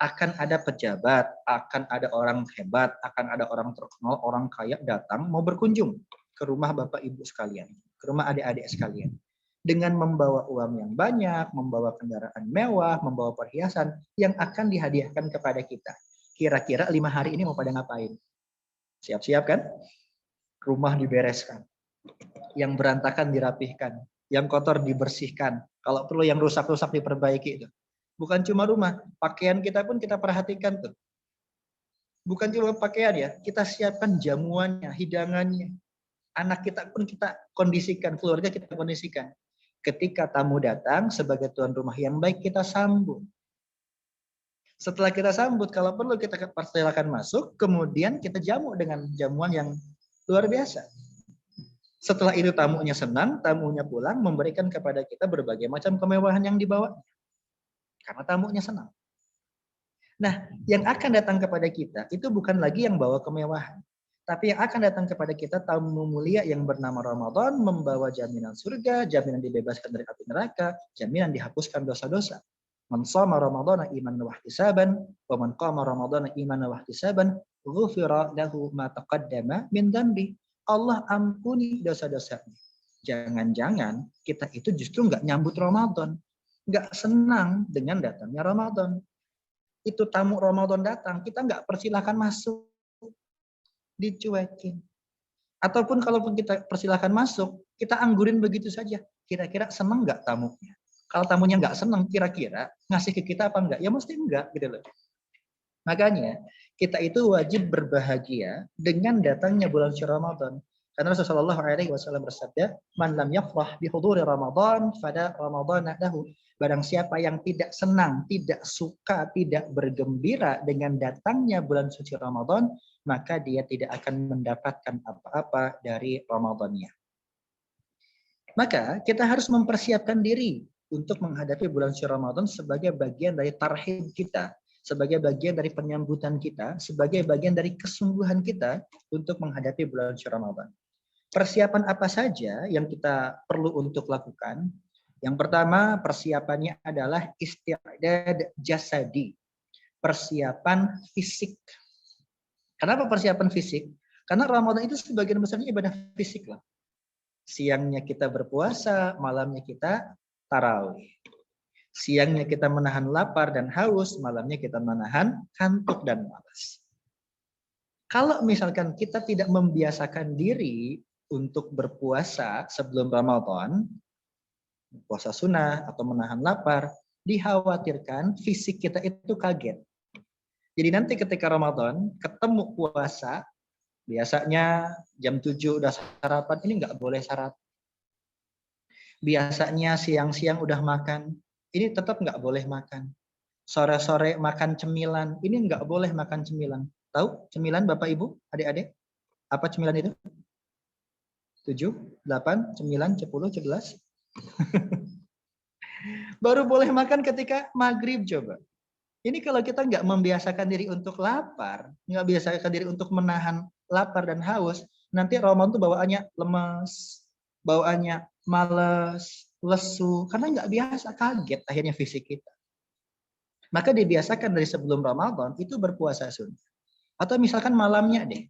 Akan ada pejabat, akan ada orang hebat, akan ada orang terkenal, orang kaya datang mau berkunjung ke rumah Bapak Ibu sekalian, ke rumah adik-adik sekalian. Dengan membawa uang yang banyak, membawa kendaraan mewah, membawa perhiasan yang akan dihadiahkan kepada kita. Kira-kira 5 hari ini mau pada ngapain? Siap-siap kan? Rumah dibereskan. Yang berantakan dirapihkan. Yang kotor dibersihkan. Kalau perlu yang rusak-rusak diperbaiki itu. Bukan cuma rumah, pakaian kita pun kita perhatikan tuh. Bukan cuma pakaian ya, kita siapkan jamuannya, hidangannya. Anak kita pun kita kondisikan, keluarga kita kondisikan. Ketika tamu datang sebagai tuan rumah yang baik, kita sambut. Setelah kita sambut, kalau perlu kita persilakan masuk, kemudian kita jamu dengan jamuan yang luar biasa. Setelah itu tamunya senang, tamunya pulang memberikan kepada kita berbagai macam kemewahan yang dibawa. Karena tamunya senang. Nah, yang akan datang kepada kita itu bukan lagi yang bawa kemewahan. Tapi yang akan datang kepada kita tamu mulia yang bernama Ramadan membawa jaminan surga, jaminan dibebaskan dari api neraka, jaminan dihapuskan dosa-dosa. Man shoma Ramadhana imanan wa ihtisaban wa man qama Ramadhana imanan wa ihtisaban ghufira lahu ma taqaddama min dhanbi. Allah ampuni dosa-dosanya. Jangan-jangan kita itu justru nggak nyambut Ramadan, nggak senang dengan datangnya Ramadan. Itu tamu Ramadan datang, kita nggak persilahkan masuk, dicuekin. Ataupun kalaupun kita persilahkan masuk, kita anggurin begitu saja. Kira-kira senang nggak tamunya? Kalau tamunya nggak senang, kira-kira ngasih ke kita apa enggak? Ya mesti enggak gitu loh. Makanya kita itu wajib berbahagia dengan datangnya bulan suci Ramadan. Karena Rasulullah SAW bersabda, "Man lam yafrah bi huduri Ramadan, fala Ramadana lahu." Barang siapa yang tidak senang, tidak suka, tidak bergembira dengan datangnya bulan suci Ramadan, maka dia tidak akan mendapatkan apa-apa dari Ramadannya. Maka kita harus mempersiapkan diri untuk menghadapi bulan suci Ramadan sebagai bagian dari tarhib kita, sebagai bagian dari penyambutan kita, sebagai bagian dari kesungguhan kita untuk menghadapi bulan suci Ramadan. Persiapan apa saja yang kita perlu untuk lakukan? Yang pertama, persiapannya adalah isti'dad jasadi, persiapan fisik. Kenapa persiapan fisik? Karena Ramadan itu sebagian besarnya ibadah fisik lah. Siangnya kita berpuasa, malamnya kita tarawih. Siangnya kita menahan lapar dan haus, malamnya kita menahan kantuk dan malas. Kalau misalkan kita tidak membiasakan diri untuk berpuasa sebelum Ramadan, puasa sunnah atau menahan lapar, dikhawatirkan fisik kita itu kaget. Jadi nanti ketika Ramadan ketemu puasa, biasanya jam 7 udah sarapan, ini nggak boleh sarapan. Biasanya siang-siang udah makan, ini tetap nggak boleh makan. Sore-sore makan cemilan, ini nggak boleh makan cemilan. Tahu cemilan Bapak Ibu, adik-adik? Apa cemilan itu? 7, 8, 9, 10, 11. Baru boleh makan ketika maghrib coba. Ini kalau kita nggak membiasakan diri untuk lapar, nggak biasakan diri untuk menahan lapar dan haus, nanti Ramadan tuh bawaannya lemas, bawaannya malas, lesu, karena nggak biasa, kaget akhirnya fisik kita. Maka dibiasakan dari sebelum Ramadan itu berpuasa sunnah. Atau misalkan malamnya deh,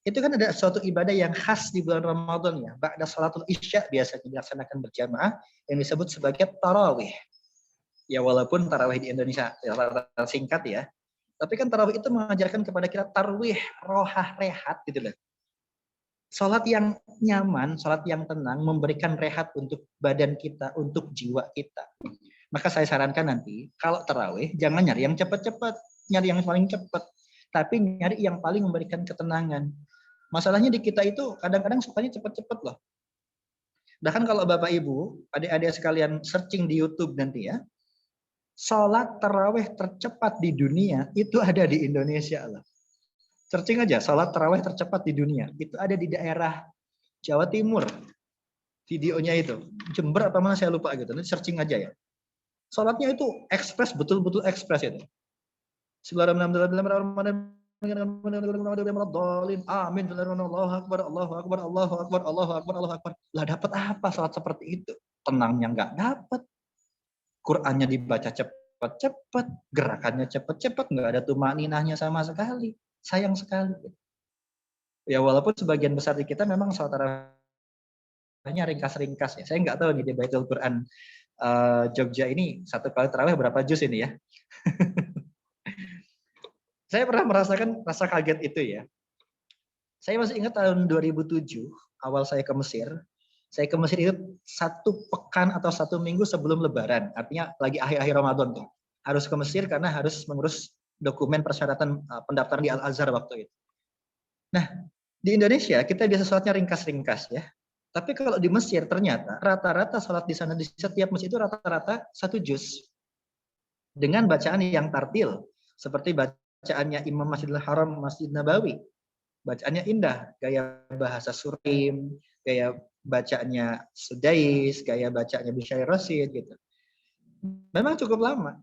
Itu kan ada suatu ibadah yang khas di bulan Ramadan ya. Ba'da salatul isya biasanya dilaksanakan berjamaah yang disebut sebagai tarawih. Ya walaupun tarawih di Indonesia ya, singkat ya. Tapi kan tarawih itu mengajarkan kepada kita tarwih, rohah, rehat gitu loh. Salat yang nyaman, salat yang tenang, memberikan rehat untuk badan kita, untuk jiwa kita. Maka saya sarankan nanti, kalau tarawih, jangan nyari yang cepat-cepat, nyari yang paling cepat, tapi nyari yang paling memberikan ketenangan. Masalahnya di kita itu kadang-kadang sukanya cepat-cepat loh. Bahkan kalau Bapak Ibu, adik-adik sekalian searching di YouTube nanti ya, salat tarawih tercepat di dunia itu ada di Indonesia loh. Searching aja, salat tarawih tercepat di dunia. Itu ada di daerah Jawa Timur. Videonya itu. Jember apa mana saya lupa gitu. Nanti searching aja ya. Salatnya itu ekspres, betul-betul ekspres itu. Bismillahirrahmanirrahim. Amin. Allahu Akbar, Allahu Akbar, Allahu Akbar, Allahu Akbar, Allahu Akbar. Lah dapat apa salat seperti itu? Tenangnya nggak dapat. Qur'annya dibaca cepat-cepat, gerakannya cepat-cepat, nggak ada tumaninahnya sama sekali. Sayang sekali. Ya walaupun sebagian besar di kita memang salat tarawihnya ringkas-ringkas ya. Saya nggak tahu nih di Baitul Quran Jogja ini satu kali tarawih berapa juz ini ya. Saya pernah merasakan rasa kaget itu ya. Saya masih ingat tahun 2007 awal saya ke Mesir. Saya ke Mesir itu 1 pekan atau 1 minggu sebelum Lebaran. Artinya lagi akhir-akhir Ramadan tuh. Harus ke Mesir karena harus mengurus dokumen persyaratan pendaftaran di Al-Azhar waktu itu. Nah, di Indonesia kita biasa sholatnya ringkas-ringkas ya. Tapi kalau di Mesir ternyata rata-rata sholat di sana di setiap masjid itu rata-rata 1 juz. Dengan bacaan yang tartil. Seperti bacaannya Imam Masjidil Haram, Masjid Nabawi. Bacaannya indah. Gaya bahasa Surim, gaya bacaannya Sudais, gaya bacaannya Bishair Rasid gitu. Memang cukup lama.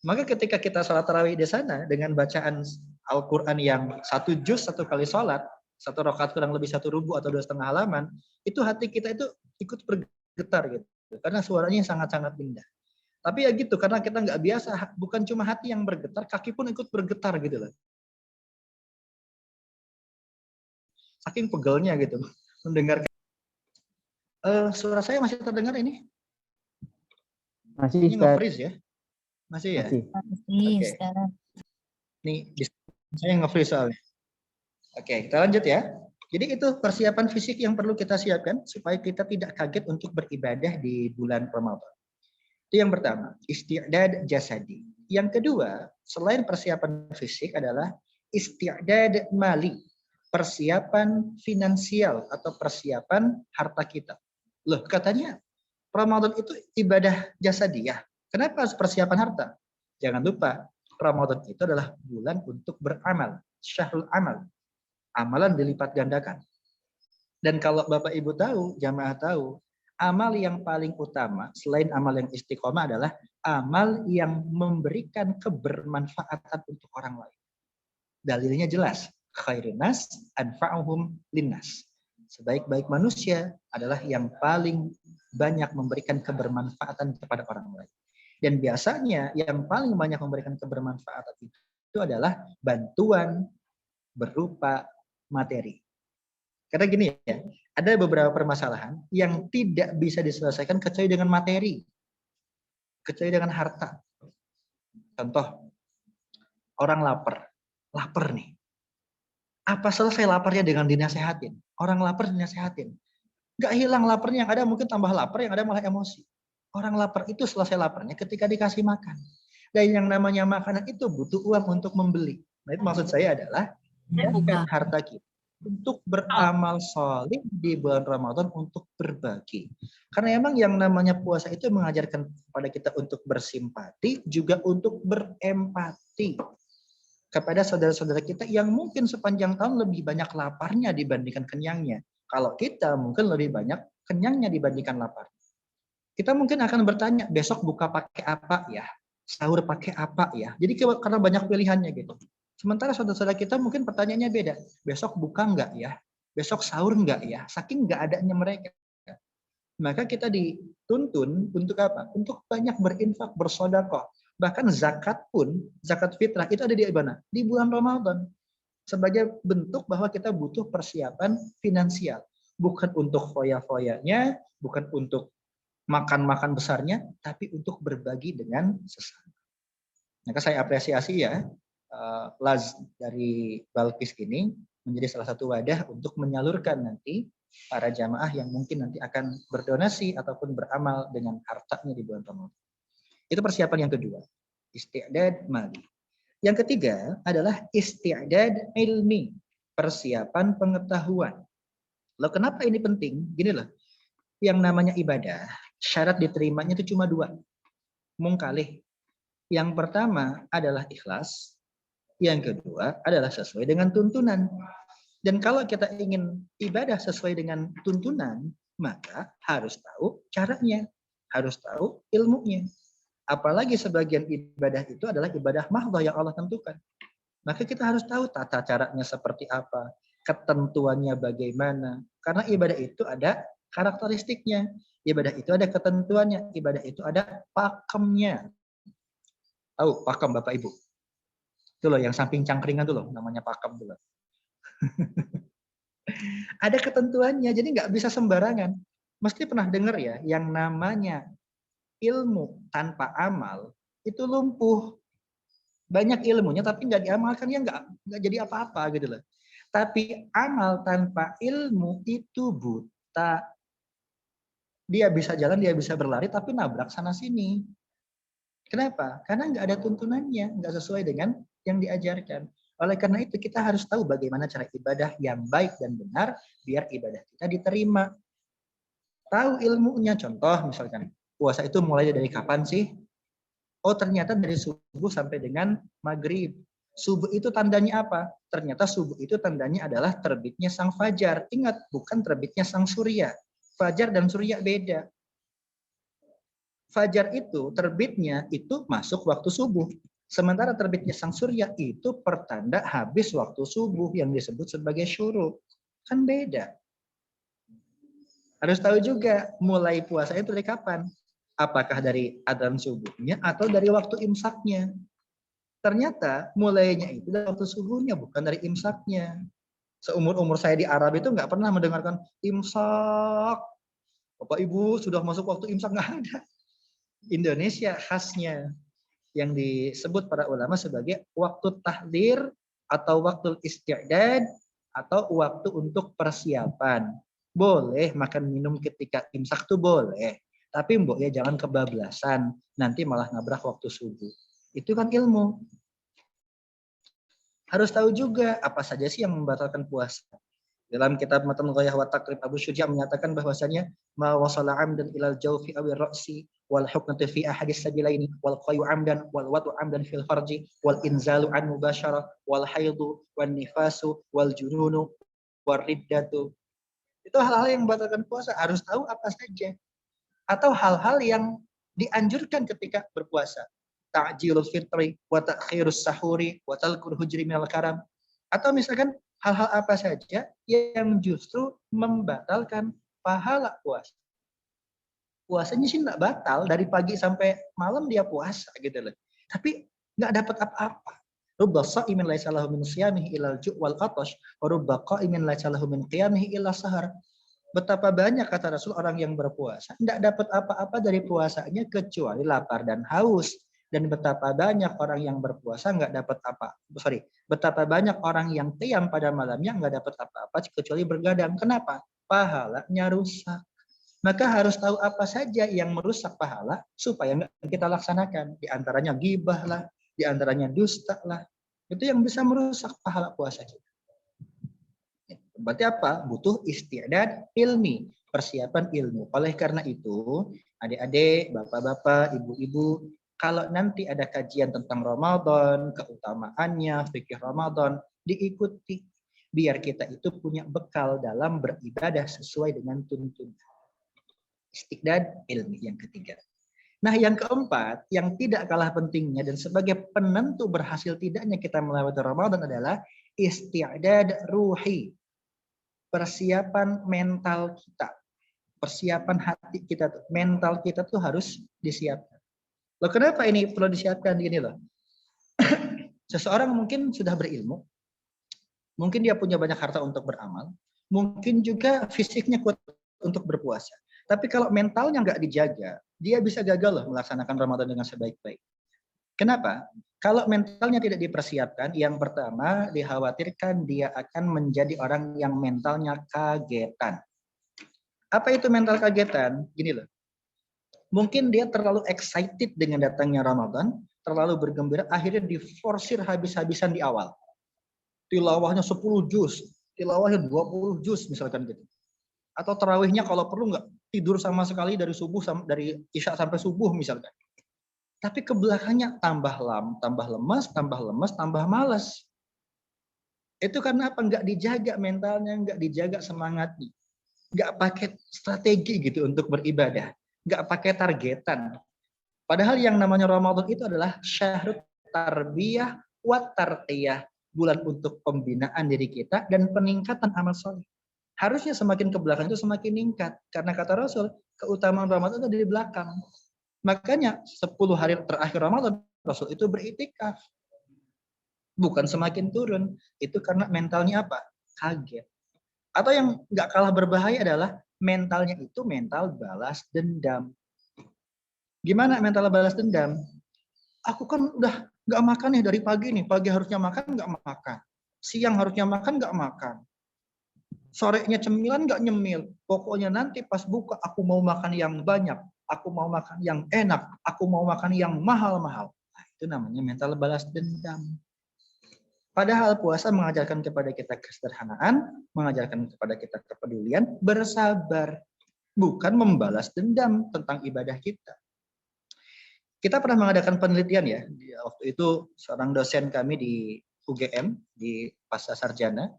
Maka ketika kita sholat tarawih di sana dengan bacaan Al-Quran yang 1 juz 1 kali sholat, 1 rakaat kurang lebih 1 rubu atau 2,5 halaman, itu hati kita itu ikut bergetar gitu, karena suaranya sangat-sangat indah. Tapi ya gitu, karena kita nggak biasa, bukan cuma hati yang bergetar, kaki pun ikut bergetar gitu loh. Saking pegelnya gitu mendengar. Suara saya masih terdengar ini? Masih Ini nge-freeze ya? Masih ya? Masih. Oke. Nih, saya nge-freeze soalnya. Oke, kita lanjut ya. Jadi itu persiapan fisik yang perlu kita siapkan supaya kita tidak kaget untuk beribadah di bulan Ramadan. Itu yang pertama, isti'dad jasadi. Yang kedua, selain persiapan fisik adalah isti'dad mali, persiapan finansial atau persiapan harta kita. Loh, katanya Ramadan itu ibadah jasadiyah. Kenapa harus persiapan harta? Jangan lupa, Ramadan itu adalah bulan untuk beramal, syahrul amal. Amalan dilipat gandakan. Dan kalau Bapak Ibu tahu, jamaah tahu, amal yang paling utama selain amal yang istiqomah adalah amal yang memberikan kebermanfaatan untuk orang lain. Dalilnya jelas, khairun nas anfa'uhum linnas. Sebaik-baik manusia adalah yang paling banyak memberikan kebermanfaatan kepada orang lain. Dan biasanya yang paling banyak memberikan kebermanfaatan itu adalah bantuan berupa materi. Karena gini ya, ada beberapa permasalahan yang tidak bisa diselesaikan kecuali dengan materi, kecuali dengan harta. Contoh, orang lapar nih. Apa selesai laparnya dengan dinasehatin? Orang lapar dinasehatin. Nggak hilang laparnya, yang ada mungkin tambah lapar, yang ada malah emosi. Orang lapar itu selesai laparnya ketika dikasih makan. Dan yang namanya makanan itu butuh uang untuk membeli. Nah itu maksud saya adalah gunakan harta kita untuk beramal soleh di bulan Ramadan untuk berbagi. Karena emang yang namanya puasa itu mengajarkan kepada kita untuk bersimpati, juga untuk berempati kepada saudara-saudara kita yang mungkin sepanjang tahun lebih banyak laparnya dibandingkan kenyangnya. Kalau kita mungkin lebih banyak kenyangnya dibandingkan lapar. Kita mungkin akan bertanya, besok buka pakai apa ya? Sahur pakai apa ya? Jadi karena banyak pilihannya gitu. Sementara saudara-saudara kita mungkin pertanyaannya beda. Besok buka enggak ya? Besok sahur enggak ya? Saking enggak adanya mereka. Maka kita dituntun untuk apa? Untuk banyak berinfak, bersedekah. Bahkan zakat pun, zakat fitrah itu ada di mana? Di bulan Ramadan. sebagai bentuk bahwa kita butuh persiapan finansial. Bukan untuk foya-foyanya, bukan untuk makan-makan besarnya, tapi untuk berbagi dengan sesama. Maka saya apresiasi ya, Laz dari Balkis ini menjadi salah satu wadah untuk menyalurkan nanti para jamaah yang mungkin nanti akan berdonasi ataupun beramal dengan hartanya di bulan Ramadan. Itu persiapan yang kedua, isti'dad mali. Yang ketiga adalah isti'dad ilmi, persiapan pengetahuan. Loh kenapa ini penting? Gini loh, yang namanya ibadah, syarat diterimanya itu cuma dua, mungkalih. Yang pertama adalah ikhlas, yang kedua adalah sesuai dengan tuntunan. Dan kalau kita ingin ibadah sesuai dengan tuntunan, maka harus tahu caranya, harus tahu ilmunya. Apalagi sebagian ibadah itu adalah ibadah mahdhah yang Allah tentukan. Maka kita harus tahu tata caranya seperti apa, ketentuannya bagaimana. Karena ibadah itu ada karakteristiknya, ibadah itu ada ketentuannya, ibadah itu ada pakemnya. Tahu pakem Bapak Ibu? Itu loh yang samping cangkringan tuh loh, namanya pakem tuh loh. Ada ketentuannya, jadi nggak bisa sembarangan. Mesti pernah dengar ya, yang namanya ilmu tanpa amal itu lumpuh. Banyak ilmunya tapi nggak diamalkan, ya nggak jadi apa-apa gitu loh. Tapi amal tanpa ilmu itu buta. Dia bisa jalan, dia bisa berlari, tapi nabrak sana sini. Kenapa? Karena nggak ada tuntunannya, nggak sesuai dengan yang diajarkan. Oleh karena itu kita harus tahu bagaimana cara ibadah yang baik dan benar biar ibadah kita diterima. Tahu ilmunya, contoh misalkan puasa itu mulai dari kapan sih? Oh ternyata dari subuh sampai dengan maghrib. Subuh itu tandanya apa? Ternyata subuh itu tandanya adalah terbitnya sang fajar. Ingat, bukan terbitnya sang surya. Fajar dan surya beda. Fajar itu terbitnya itu masuk waktu subuh. Sementara terbitnya sang surya itu pertanda habis waktu subuh yang disebut sebagai syuruk. Kan beda. Harus tahu juga mulai puasa itu dari kapan. Apakah dari adzan subuhnya atau dari waktu imsaknya. Ternyata mulainya itu dari waktu subuhnya, bukan dari imsaknya. Seumur-umur saya di Arab itu nggak pernah mendengarkan imsak. Bapak Ibu sudah masuk waktu imsak, nggak ada. Indonesia khasnya yang disebut para ulama sebagai waktu tahdir atau waktu isti'dad atau waktu untuk persiapan. Boleh makan minum ketika imsak tuh boleh. Tapi mbok ya jangan kebablasan, nanti malah nabrak waktu subuh. Itu kan ilmu. Harus tahu juga apa saja sih yang membatalkan puasa. Dalam kitab Matan Ghayah wa Taqrib Abu Syuja' menyatakan bahwasanya ma wasala amdan ilal jawfi awir ra'si wal hukmatu fi ahadis sabilaini wal qayu amdan wal watu amdan fil farji wal inzalu an mubasyarah wal haidu wan nifasu wal jununu war riddatu. Itu hal-hal yang membatalkan puasa, harus tahu apa saja. Atau hal-hal yang dianjurkan ketika berpuasa. Ta'jilul fitri wa ta'khirus sahuri wa talqul hujri minal karam. Atau misalkan hal-hal apa saja yang justru membatalkan pahala puasa. Puasanya sih nggak batal, dari pagi sampai malam dia puasa gitu loh. Tapi nggak dapat apa-apa. Rubba sha'imin laisa lahu min siyamihi ilal ju' wal atash wa rubba qa'imin laisa lahu min qiyamihi illa sahar. Betapa banyak kata Rasul orang yang berpuasa tidak dapat apa-apa dari puasanya kecuali lapar dan haus. Dan betapa banyak orang yang berpuasa nggak dapat betapa banyak orang yang qiyam pada malamnya nggak dapat apa-apa kecuali bergadang. Kenapa? Pahalanya rusak. Maka harus tahu apa saja yang merusak pahala supaya nggak kita laksanakan. Di antaranya ghibah lah, di antaranya dusta lah. Itu yang bisa merusak pahala puasa kita. Berarti apa? Butuh isti'dad ilmi, persiapan ilmu. Oleh karena itu, adik-adik, bapak-bapak, ibu-ibu, kalau nanti ada kajian tentang Ramadan, keutamaannya, fikih Ramadan, diikuti. Biar kita itu punya bekal dalam beribadah sesuai dengan tuntunan. Isti'dad ilmi yang ketiga. Nah yang keempat, yang tidak kalah pentingnya dan sebagai penentu berhasil tidaknya kita melewati Ramadan adalah isti'dad ruhi. Persiapan mental kita, persiapan hati kita, mental kita tuh harus disiapkan. Loh kenapa ini perlu disiapkan? Gini loh, seseorang mungkin sudah berilmu, Mungkin dia punya banyak harta untuk beramal, mungkin juga fisiknya kuat untuk berpuasa. Tapi kalau mentalnya nggak dijaga, dia bisa gagal loh melaksanakan Ramadan dengan sebaik-baik. Kenapa? Kalau mentalnya tidak dipersiapkan, yang pertama dikhawatirkan dia akan menjadi orang yang mentalnya kagetan. Apa itu mental kagetan? Gini loh. Mungkin dia terlalu excited dengan datangnya Ramadan, terlalu bergembira, akhirnya diforsir habis-habisan di awal. Tilawahnya 10 juz, tilawahnya 20 juz misalkan gitu. Atau tarawihnya kalau perlu nggak tidur sama sekali dari dari isya sampai subuh misalkan. Tapi ke belakangnya tambah lemas, tambah malas. Itu karena apa? Nggak dijaga mentalnya, nggak dijaga semangatnya. Nggak pakai strategi gitu untuk beribadah. Nggak pakai targetan. Padahal yang namanya Ramadan itu adalah syahrut tarbiyah wa tarqiyah. Bulan untuk pembinaan diri kita dan peningkatan amal soleh. Harusnya semakin ke belakang itu semakin meningkat. Karena kata Rasul, keutamaan Ramadan itu di belakang. Makanya 10 hari terakhir Ramadan, Rasul itu beriktikaf. Bukan semakin turun. Itu karena mentalnya apa? Kaget. Atau yang nggak kalah berbahaya adalah mentalnya itu mental balas dendam. Gimana mental balas dendam? Aku kan udah nggak makan nih dari pagi nih. Pagi harusnya makan, nggak makan. Siang harusnya makan, nggak makan. Sorenya cemilan, nggak nyemil. Pokoknya nanti pas buka, aku mau makan yang banyak. Aku mau makan yang enak. Aku mau makan yang mahal-mahal. Nah, itu namanya mental balas dendam. Padahal puasa mengajarkan kepada kita kesederhanaan, mengajarkan kepada kita kepedulian, bersabar. Bukan membalas dendam tentang ibadah kita. Kita pernah mengadakan penelitian ya, waktu itu seorang dosen kami di UGM, di Pasca Sarjana,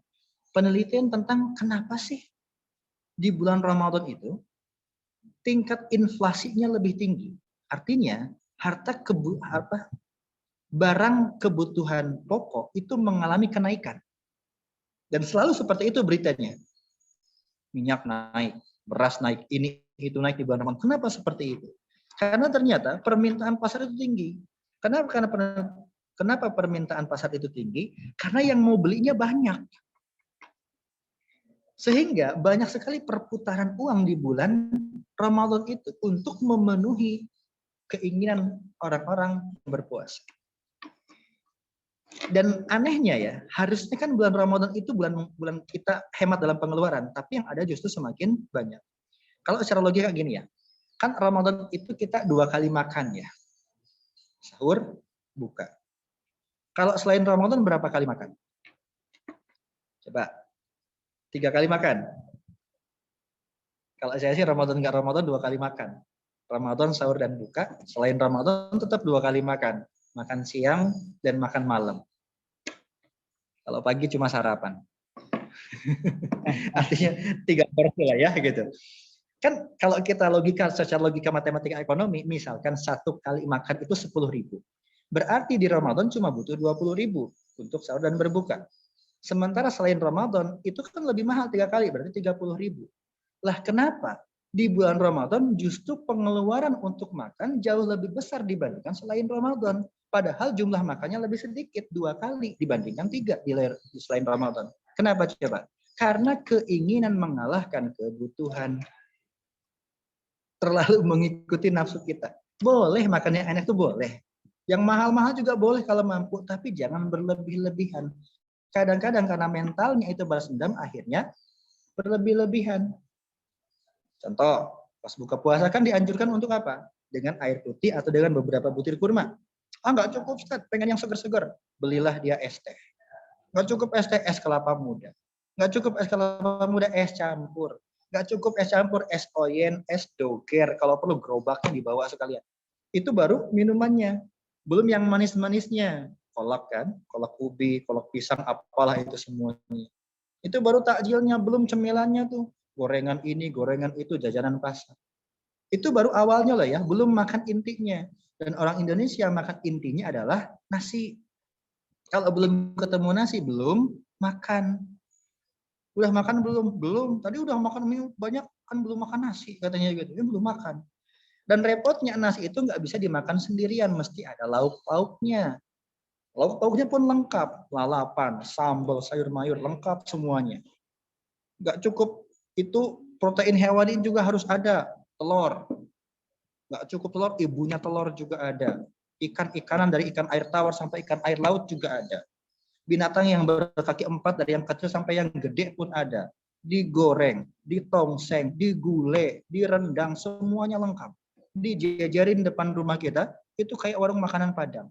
penelitian tentang kenapa sih di bulan Ramadan itu tingkat inflasinya lebih tinggi. Artinya barang kebutuhan pokok itu mengalami kenaikan. Dan selalu seperti itu beritanya. Minyak naik, beras naik, ini itu naik di bulan Ramadan. Kenapa seperti itu? Karena ternyata permintaan pasar itu tinggi. Kenapa permintaan pasar itu tinggi? Karena yang mau belinya banyak. Sehingga banyak sekali perputaran uang di bulan Ramadan itu untuk memenuhi keinginan orang-orang berpuasa. Dan anehnya ya, harusnya kan bulan Ramadan itu bulan kita hemat dalam pengeluaran, tapi yang ada justru semakin banyak. Kalau secara logika gini ya, kan Ramadan itu kita 2 kali makan ya. Sahur, buka. Kalau selain Ramadan berapa kali makan? Coba. 3 kali makan. Kalau saya sih Ramadan nggak Ramadan 2 kali makan. Ramadan, sahur, dan buka. Selain Ramadan tetap 2 kali makan. Makan siang dan makan malam. Kalau pagi cuma sarapan. Artinya 3 porsi lah ya gitu. Kan kalau kita secara logika matematika ekonomi, misalkan 1 kali makan itu 10.000. Berarti di Ramadan cuma butuh 20.000 untuk sahur dan berbuka. Sementara selain Ramadan itu kan lebih mahal 3 kali, berarti 30.000. Lah kenapa? Di bulan Ramadan justru pengeluaran untuk makan jauh lebih besar dibandingkan selain Ramadan. Padahal jumlah makannya lebih sedikit, 2 kali dibandingkan 3 di selain Ramadan. Kenapa coba? Karena keinginan mengalahkan kebutuhan. Terlalu mengikuti nafsu kita. Boleh makan yang enak itu boleh. Yang mahal-mahal juga boleh kalau mampu, tapi jangan berlebih-lebihan. Kadang-kadang karena mentalnya itu balas dendam, akhirnya berlebih-lebihan. Contoh, pas buka puasa kan dianjurkan untuk apa? Dengan air putih atau dengan beberapa butir kurma. Nggak cukup, Ustaz, pengen yang segar-segar. Belilah dia es teh. Nggak cukup es teh, es kelapa muda. Nggak cukup es kelapa muda, es campur. Nggak cukup es campur, es oyen, es doger. Kalau perlu gerobaknya dibawa sekalian. Itu baru minumannya. Belum yang manis-manisnya. Kolak kan, kolak ubi, kolak pisang, apalah itu semuanya. Itu baru takjilnya, belum cemilannya tuh. Gorengan ini, gorengan itu, jajanan pasar. Itu baru awalnya lah ya, belum makan intinya. Dan orang Indonesia makan intinya adalah nasi. Kalau belum ketemu nasi, belum makan. Udah makan belum? Belum. Tadi udah makan mie banyak, kan belum makan nasi katanya gitu. Ya, belum makan. Dan repotnya nasi itu nggak bisa dimakan sendirian, mesti ada lauk pauknya. Lauk pauknya pun lengkap, lalapan, sambal, sayur mayur, lengkap semuanya. Nggak cukup itu, protein hewani juga harus ada, telur. Nggak cukup telur, ibunya telur juga ada. Ikan-ikanan dari ikan air tawar sampai ikan air laut juga ada. Binatang yang berkaki 4 dari yang kecil sampai yang gede pun ada. Digoreng, ditongseng, digulai, direndang, semuanya lengkap. Dijajarin depan rumah kita, itu kayak warung makanan Padang.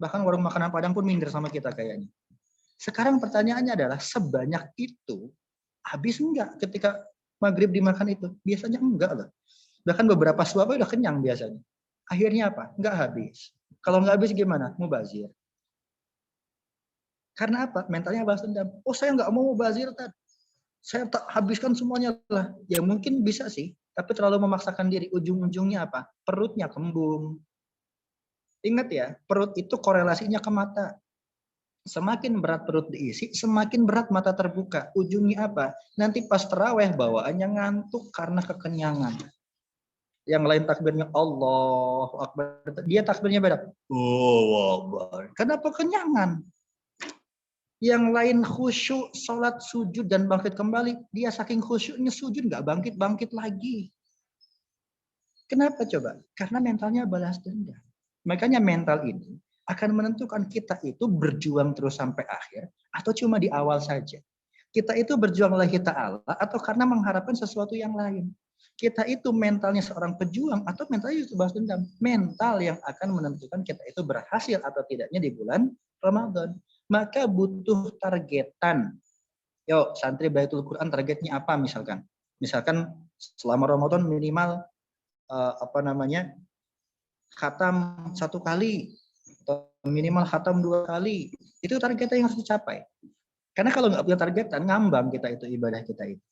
Bahkan warung makanan Padang pun minder sama kita kayaknya. Sekarang pertanyaannya adalah, sebanyak itu habis enggak ketika maghrib dimakan itu? Biasanya enggak loh. Bahkan beberapa suap udah kenyang biasanya. Akhirnya apa? Enggak habis. Kalau enggak habis gimana? Mubazir. Karena apa? Mentalnya balas dendam. Oh, saya enggak mau mubazir, Tad. Saya tak habiskan semuanya lah. Ya mungkin bisa sih, tapi terlalu memaksakan diri. Ujung-ujungnya apa? Perutnya kembung. Ingat ya, perut itu korelasinya ke mata. Semakin berat perut diisi, semakin berat mata terbuka. Ujungnya apa? Nanti pas terawih bawaannya ngantuk karena kekenyangan. Yang lain takbirnya Allahu Akbar. Dia takbirnya beda. Allahu Akbar. Kenapa kekenyangan? Yang lain khusyuk, sholat, sujud, dan bangkit kembali. Dia saking khusyuknya sujud, nggak bangkit-bangkit lagi. Kenapa coba? Karena mentalnya balas dendam. Makanya mental ini akan menentukan kita itu berjuang terus sampai akhir atau cuma di awal saja. Kita itu berjuang lillahi ta'ala atau karena mengharapkan sesuatu yang lain. Kita itu mentalnya seorang pejuang atau mentalnya itu balas dendam. Mental yang akan menentukan kita itu berhasil atau tidaknya di bulan Ramadan. Maka butuh targetan. Yuk, santri Baitul Quran targetnya apa misalkan? Misalkan selama Ramadan minimal khatam 1 kali atau minimal khatam 2 kali. Itu targetnya yang harus dicapai. Karena kalau nggak punya targetan, ngambang kita itu ibadah kita itu.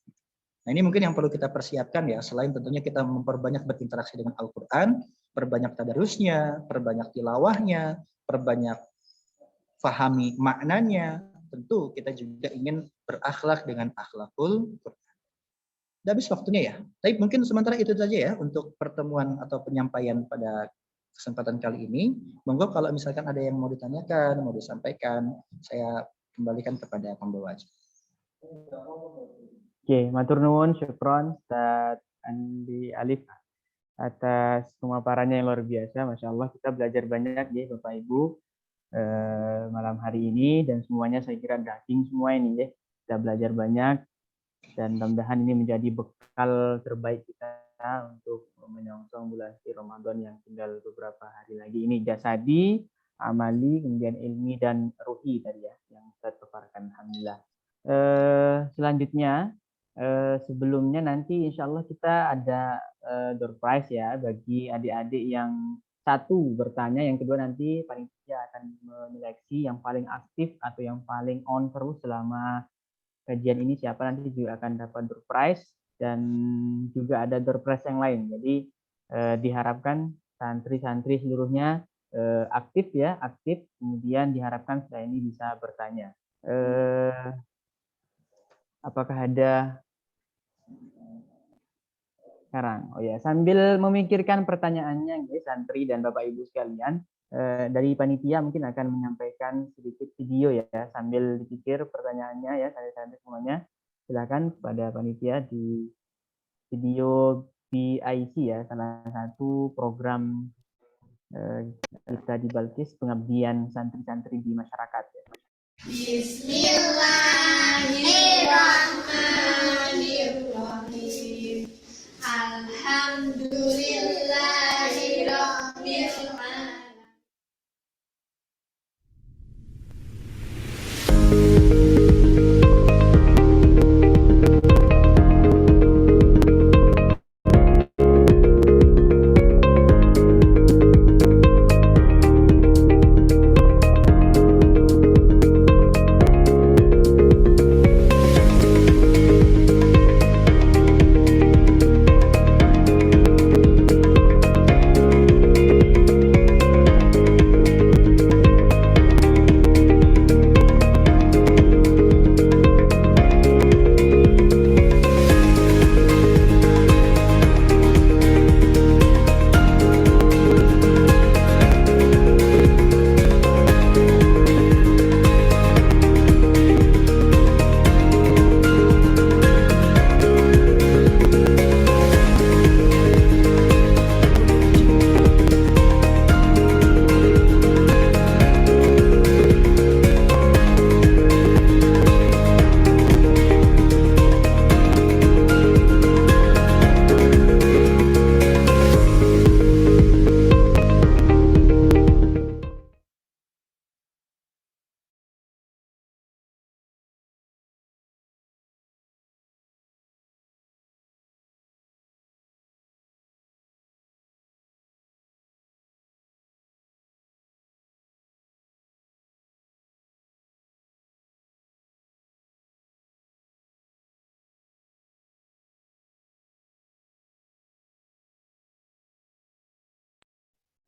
Nah, ini mungkin yang perlu kita persiapkan ya, selain tentunya kita memperbanyak berinteraksi dengan Al-Quran, perbanyak tadarusnya, perbanyak tilawahnya, perbanyak fahami maknanya, tentu kita juga ingin berakhlak dengan akhlakul Quran. Udah habis waktunya ya. Tapi mungkin sementara itu saja ya untuk pertemuan atau penyampaian pada kesempatan kali ini. Monggo kalau misalkan ada yang mau ditanyakan, mau disampaikan, saya kembalikan kepada pembawa aja. Oke, matur nuwun, syukron Ustaz Andi Alif atas pemaparannya yang luar biasa. Masya Allah, kita belajar banyak ya Bapak Ibu malam hari ini, dan semuanya saya kira daging semua ini ya. Kita belajar banyak dan mudah-mudahan ini menjadi bekal terbaik kita untuk menyongsong bulan suci Ramadan yang tinggal beberapa hari lagi ini. Jasadi, amali, kemudian ilmi dan ruhi tadi ya yang Ustaz paparkan. Alhamdulillah. Selanjutnya sebelumnya nanti insya Allah kita ada door prize ya bagi adik-adik yang satu bertanya, yang kedua nanti panitia akan menyeleksi yang paling aktif atau yang paling on terus selama kajian ini, siapa nanti juga akan dapat door prize, dan juga ada door prize yang lain. Jadi diharapkan santri-santri seluruhnya aktif ya, aktif, kemudian diharapkan setelah ini bisa bertanya. Apakah ada sekarang? Oh ya, sambil memikirkan pertanyaannya, guys, santri dan Bapak Ibu sekalian, dari panitia mungkin akan menyampaikan sedikit video ya, sambil dipikir pertanyaannya ya, santri-santri semuanya. Silakan kepada panitia di video BIC ya, salah satu program kita di Balkis, pengabdian santri-santri di masyarakat ya. Bismillahirrahmanirrahim. Alhamdulillahirabbil alamin.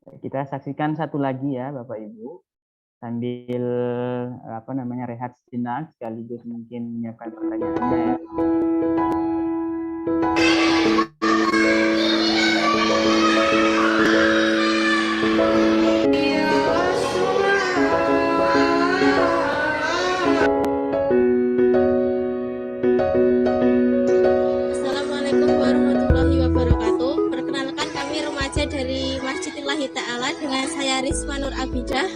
Kita saksikan satu lagi ya Bapak Ibu, sambil rehat sejenak sekaligus mungkin menyiapkan pertanyaannya ya. Assalamualaikum warahmatullahi wabarakatuh. Perkenalkan, kami remaja dari Masjid Lillahi Ta'ala dengan saya Risma Nur Abidah.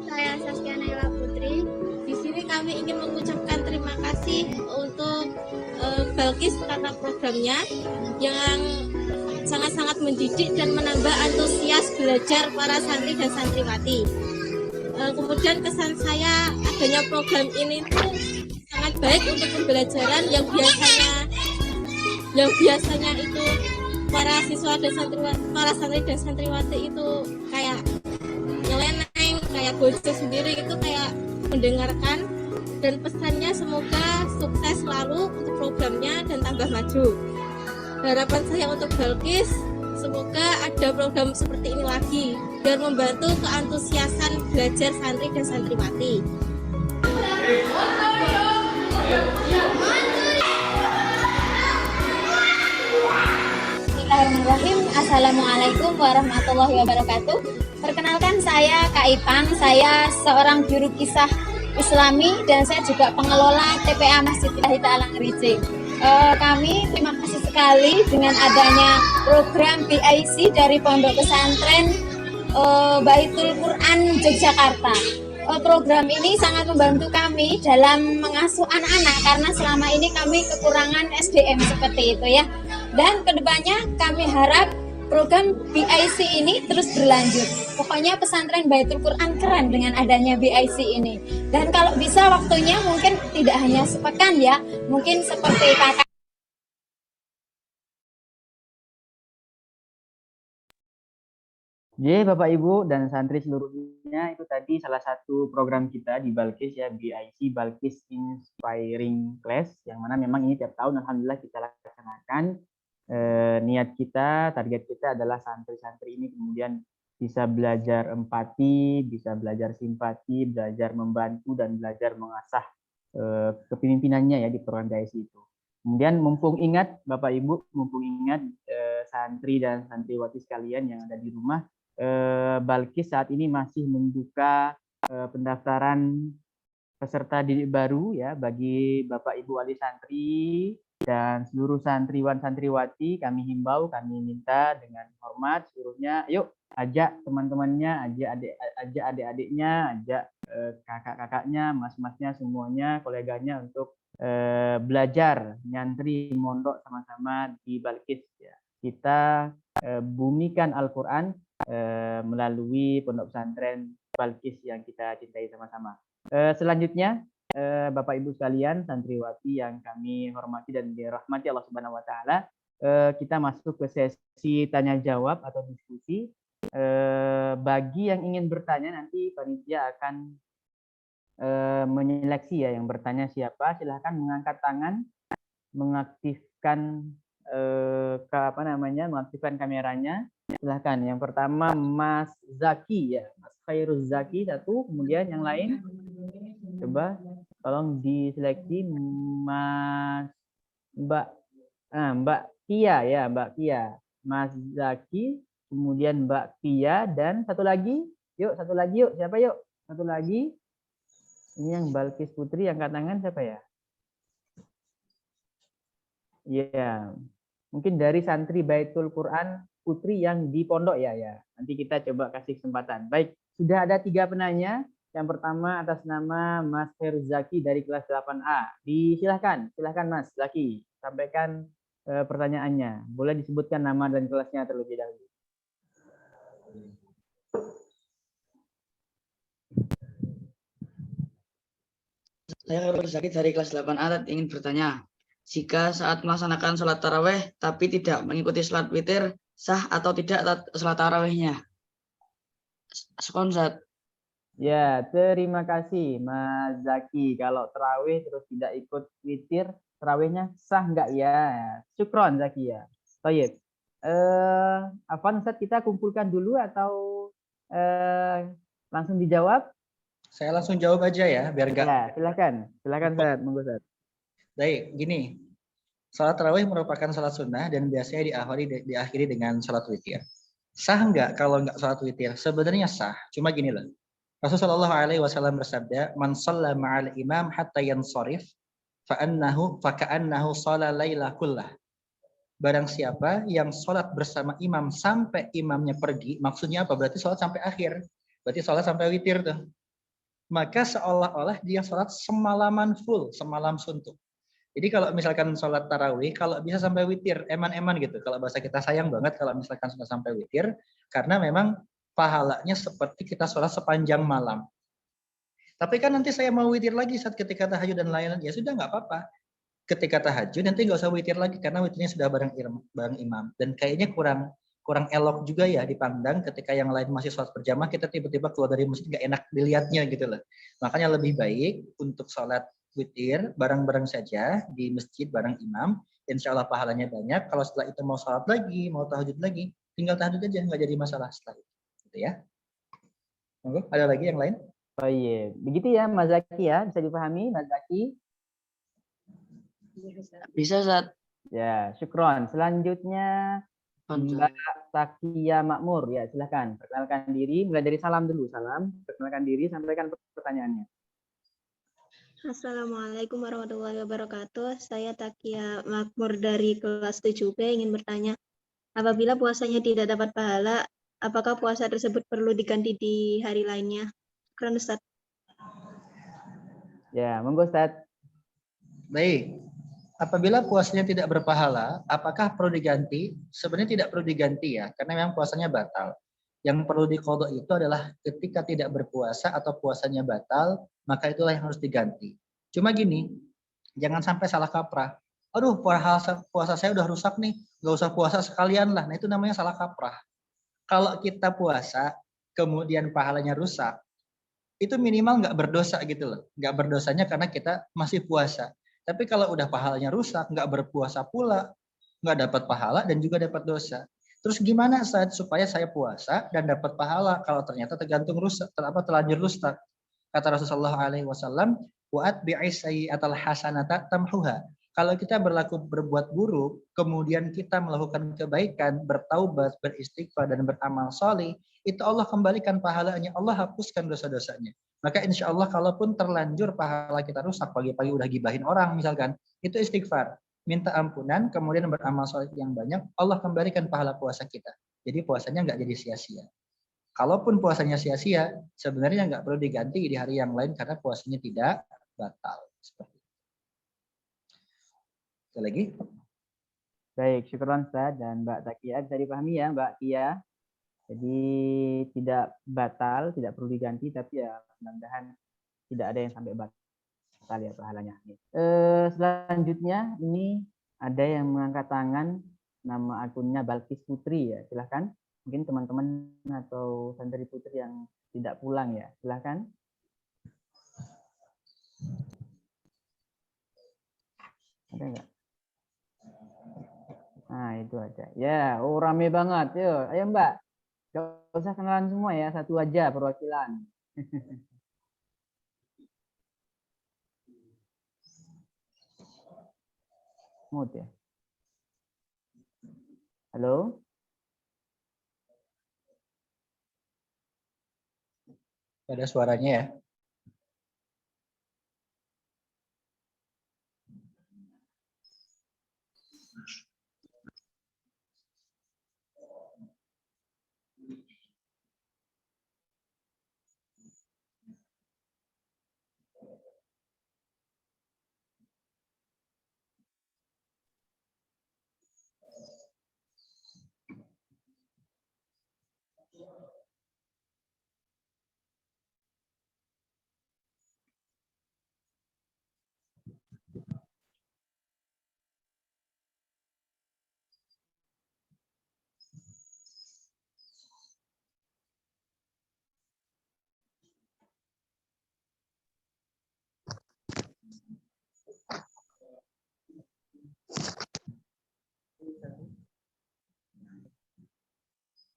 Saya Saskia Naila Putri. Di sini kami ingin mengucapkan terima kasih untuk Balkis karena programnya yang sangat-sangat mendidik dan menambah antusias belajar para santri dan santriwati. Kemudian kesan saya adanya program ini tuh sangat baik untuk pembelajaran yang biasanya itu para siswa dan para santri dan santriwati itu kayak nyeleneng, kayak bocor sendiri, itu kayak mendengarkan. Dan pesannya semoga sukses selalu untuk programnya dan tambah maju. Harapan saya untuk Balkis, semoga ada program seperti ini lagi biar membantu keantusiasan belajar santri dan santriwati. Bismillahirrahmanirrahim. Assalamualaikum warahmatullahi wabarakatuh. Perkenalkan, saya Kak Ipang. Saya seorang juru kisah Islami dan saya juga pengelola TPA Masjid Lillahi Ta'ala Ngerice. Kami terima kasih sekali dengan adanya program BIC dari Pondok Pesantren Baitul Quran Yogyakarta. Program ini sangat membantu kami dalam mengasuh anak-anak karena selama ini kami kekurangan SDM seperti itu ya. Dan kedepannya kami harap program BIC ini terus berlanjut. Pokoknya pesantren Baitul Quran keren dengan adanya BIC ini. Dan kalau bisa waktunya mungkin tidak hanya sepekan ya, mungkin seperti kakak. Jadi Bapak Ibu dan santri seluruhnya, itu tadi salah satu program kita di Balkis ya, BIC, Balkis Inspiring Class, yang mana memang ini tiap tahun alhamdulillah kita laksanakan. Niat kita, target kita adalah santri-santri ini kemudian bisa belajar empati, bisa belajar simpati, belajar membantu, dan belajar mengasah kepemimpinannya ya di program BIC itu. Kemudian mumpung ingat Bapak Ibu, mumpung ingat santri dan santriwati sekalian yang ada di rumah, Balkis saat ini masih membuka pendaftaran peserta didik baru ya bagi Bapak Ibu wali santri dan seluruh santriwan santriwati. Kami himbau, kami minta dengan hormat seluruhnya, yuk ajak teman-temannya, ajak adik-adiknya, ajak kakak-kakaknya, mas-masnya, semuanya, koleganya untuk belajar nyantri mondok sama-sama di Balkis ya. Kita bumikan Al-Quran melalui pondok pesantren Balkis yang kita cintai sama-sama. Selanjutnya, Bapak Ibu sekalian, santriwati yang kami hormati dan dirahmati Allah Subhanahu wa taala, kita masuk ke sesi tanya jawab atau diskusi. Bagi yang ingin bertanya, nanti panitia akan menyeleksi ya yang bertanya siapa. Silahkan mengangkat tangan, mengaktifkan mengaktifkan kameranya. Silahkan. Yang pertama Mas Zaki ya, Mas Khairuz Zaki satu, kemudian yang lain coba tolong diseleksi Mbak Kia ya, Mbak Kia, Mas Zaki, kemudian Mbak Kia, dan satu lagi yuk, siapa yuk, satu lagi ini yang Balkis Putri, angkat tangan siapa ya? Ya, mungkin dari santri Baitul Quran Putri yang di pondok ya. Nanti kita coba kasih kesempatan. Baik, sudah ada 3 penanya. Yang pertama atas nama Mas Herzaki dari kelas 8A. Silahkan Mas Zaki, sampaikan pertanyaannya. Boleh disebutkan nama dan kelasnya terlebih dahulu. Saya Herzaki dari kelas 8A ingin bertanya. Jika saat melaksanakan sholat taraweh tapi tidak mengikuti sholat witir, sah atau tidak sholat tarawehnya? Sponsor. Ya, terima kasih Mas Zaki. Kalau taraweh terus tidak ikut witir, tarawehnya sah nggak ya? Syukron Zaki ya. Baik. Afwan Ustaz, kita kumpulkan dulu atau langsung dijawab? Saya langsung jawab aja ya, biar nggak. Ya, silakan Ustaz, monggo Ustaz. Baik, gini. Salat tarawih merupakan salat sunnah dan biasanya diakhiri dengan salat witir. Sah nggak kalau nggak salat witir? Sebenarnya sah, cuma gini loh. Rasulullah SAW bersabda, "Man shalla ma'al imam hatta yansharif, faka'annahu shalla laila kullah." Barang siapa yang sholat bersama imam sampai imamnya pergi, maksudnya apa? Berarti sholat sampai akhir. Berarti sholat sampai witir tuh. Maka seolah-olah dia sholat semalaman full, semalam suntuk. Jadi kalau misalkan sholat tarawih, kalau bisa sampai witir, eman-eman gitu. Kalau bahasa kita sayang banget kalau misalkan sudah sampai witir, karena memang pahalanya seperti kita sholat sepanjang malam. Tapi kan nanti saya mau witir lagi saat ketika tahajud dan lain-lain, ya sudah nggak apa-apa. Ketika tahajud nanti nggak usah witir lagi karena witirnya sudah bareng imam. Dan kayaknya kurang elok juga ya dipandang ketika yang lain masih sholat berjamaah, kita tiba-tiba keluar dari masjid nggak enak dilihatnya gitu loh. Makanya lebih baik untuk sholat witir bareng-bareng saja di masjid bareng imam. Insya Allah pahalanya banyak. Kalau setelah itu mau sholat lagi, mau tahajud lagi, tinggal tahajud aja, nggak jadi masalah setelah itu. Gitu ya. Monggo, ada lagi yang lain? Oh iya, begitu ya Mas Zaki ya, bisa dipahami Mas Zaki? Bisa, Ustaz. Ya, syukron. Selanjutnya Mbak Takia Makmur, ya silahkan perkenalkan diri, mulai dari salam dulu, salam, perkenalkan diri, sampaikan pertanyaannya. Assalamualaikum warahmatullahi wabarakatuh. Saya Takia Makmur dari kelas 7B ingin bertanya, apabila puasanya tidak dapat pahala, apakah puasa tersebut perlu diganti di hari lainnya? Keren Ustaz. Ya, monggo Ustaz. Baik. Apabila puasanya tidak berpahala, apakah perlu diganti? Sebenarnya tidak perlu diganti ya, karena memang puasanya batal. Yang perlu diqadha itu adalah ketika tidak berpuasa atau puasanya batal, maka itulah yang harus diganti. Cuma gini, jangan sampai salah kaprah. Aduh, puasa saya udah rusak nih, nggak usah puasa sekalian lah. Nah itu namanya salah kaprah. Kalau kita puasa, kemudian pahalanya rusak, itu minimal nggak berdosa gitu loh. Nggak berdosanya karena kita masih puasa. Tapi kalau udah pahalanya rusak, nggak berpuasa pula, nggak dapat pahala dan juga dapat dosa. Terus gimana saat supaya saya puasa dan dapat pahala kalau ternyata tergantung rusak, terlanjur rusak? Kata Rasulullah SAW, "Wa'at bi'isayyatal hasanata tamhuha." Kalau kita berbuat buruk, kemudian kita melakukan kebaikan, bertaubat, beristighfar dan beramal soleh, itu Allah kembalikan pahalanya, Allah hapuskan dosa-dosanya. Maka insya Allah kalaupun terlanjur pahala kita rusak, pagi-pagi udah gibahin orang misalkan, itu istighfar, minta ampunan, kemudian beramal soleh yang banyak, Allah kembalikan pahala puasa kita. Jadi puasanya nggak jadi sia-sia. Kalaupun puasanya sia-sia, sebenarnya nggak perlu diganti di hari yang lain karena puasanya tidak batal. Seperti itu. Ada lagi? Baik, syukron Ustaz dan Mbak Takia, bisa dipahami ya Mbak Kia. Jadi tidak batal, tidak perlu diganti, tapi ya mudah-mudahan tidak ada yang sampai batal ya pahalanya. Selanjutnya ini ada yang mengangkat tangan, nama akunnya Balkis Putri ya, silahkan. Mungkin teman-teman atau santri putri yang tidak pulang ya, silahkan. Ada nggak? Nah itu aja. Ya, oh rame banget. Yuk, ayo Mbak. Gak usah kenalan semua ya, satu aja perwakilan. Mute ya. Halo? Ada suaranya ya?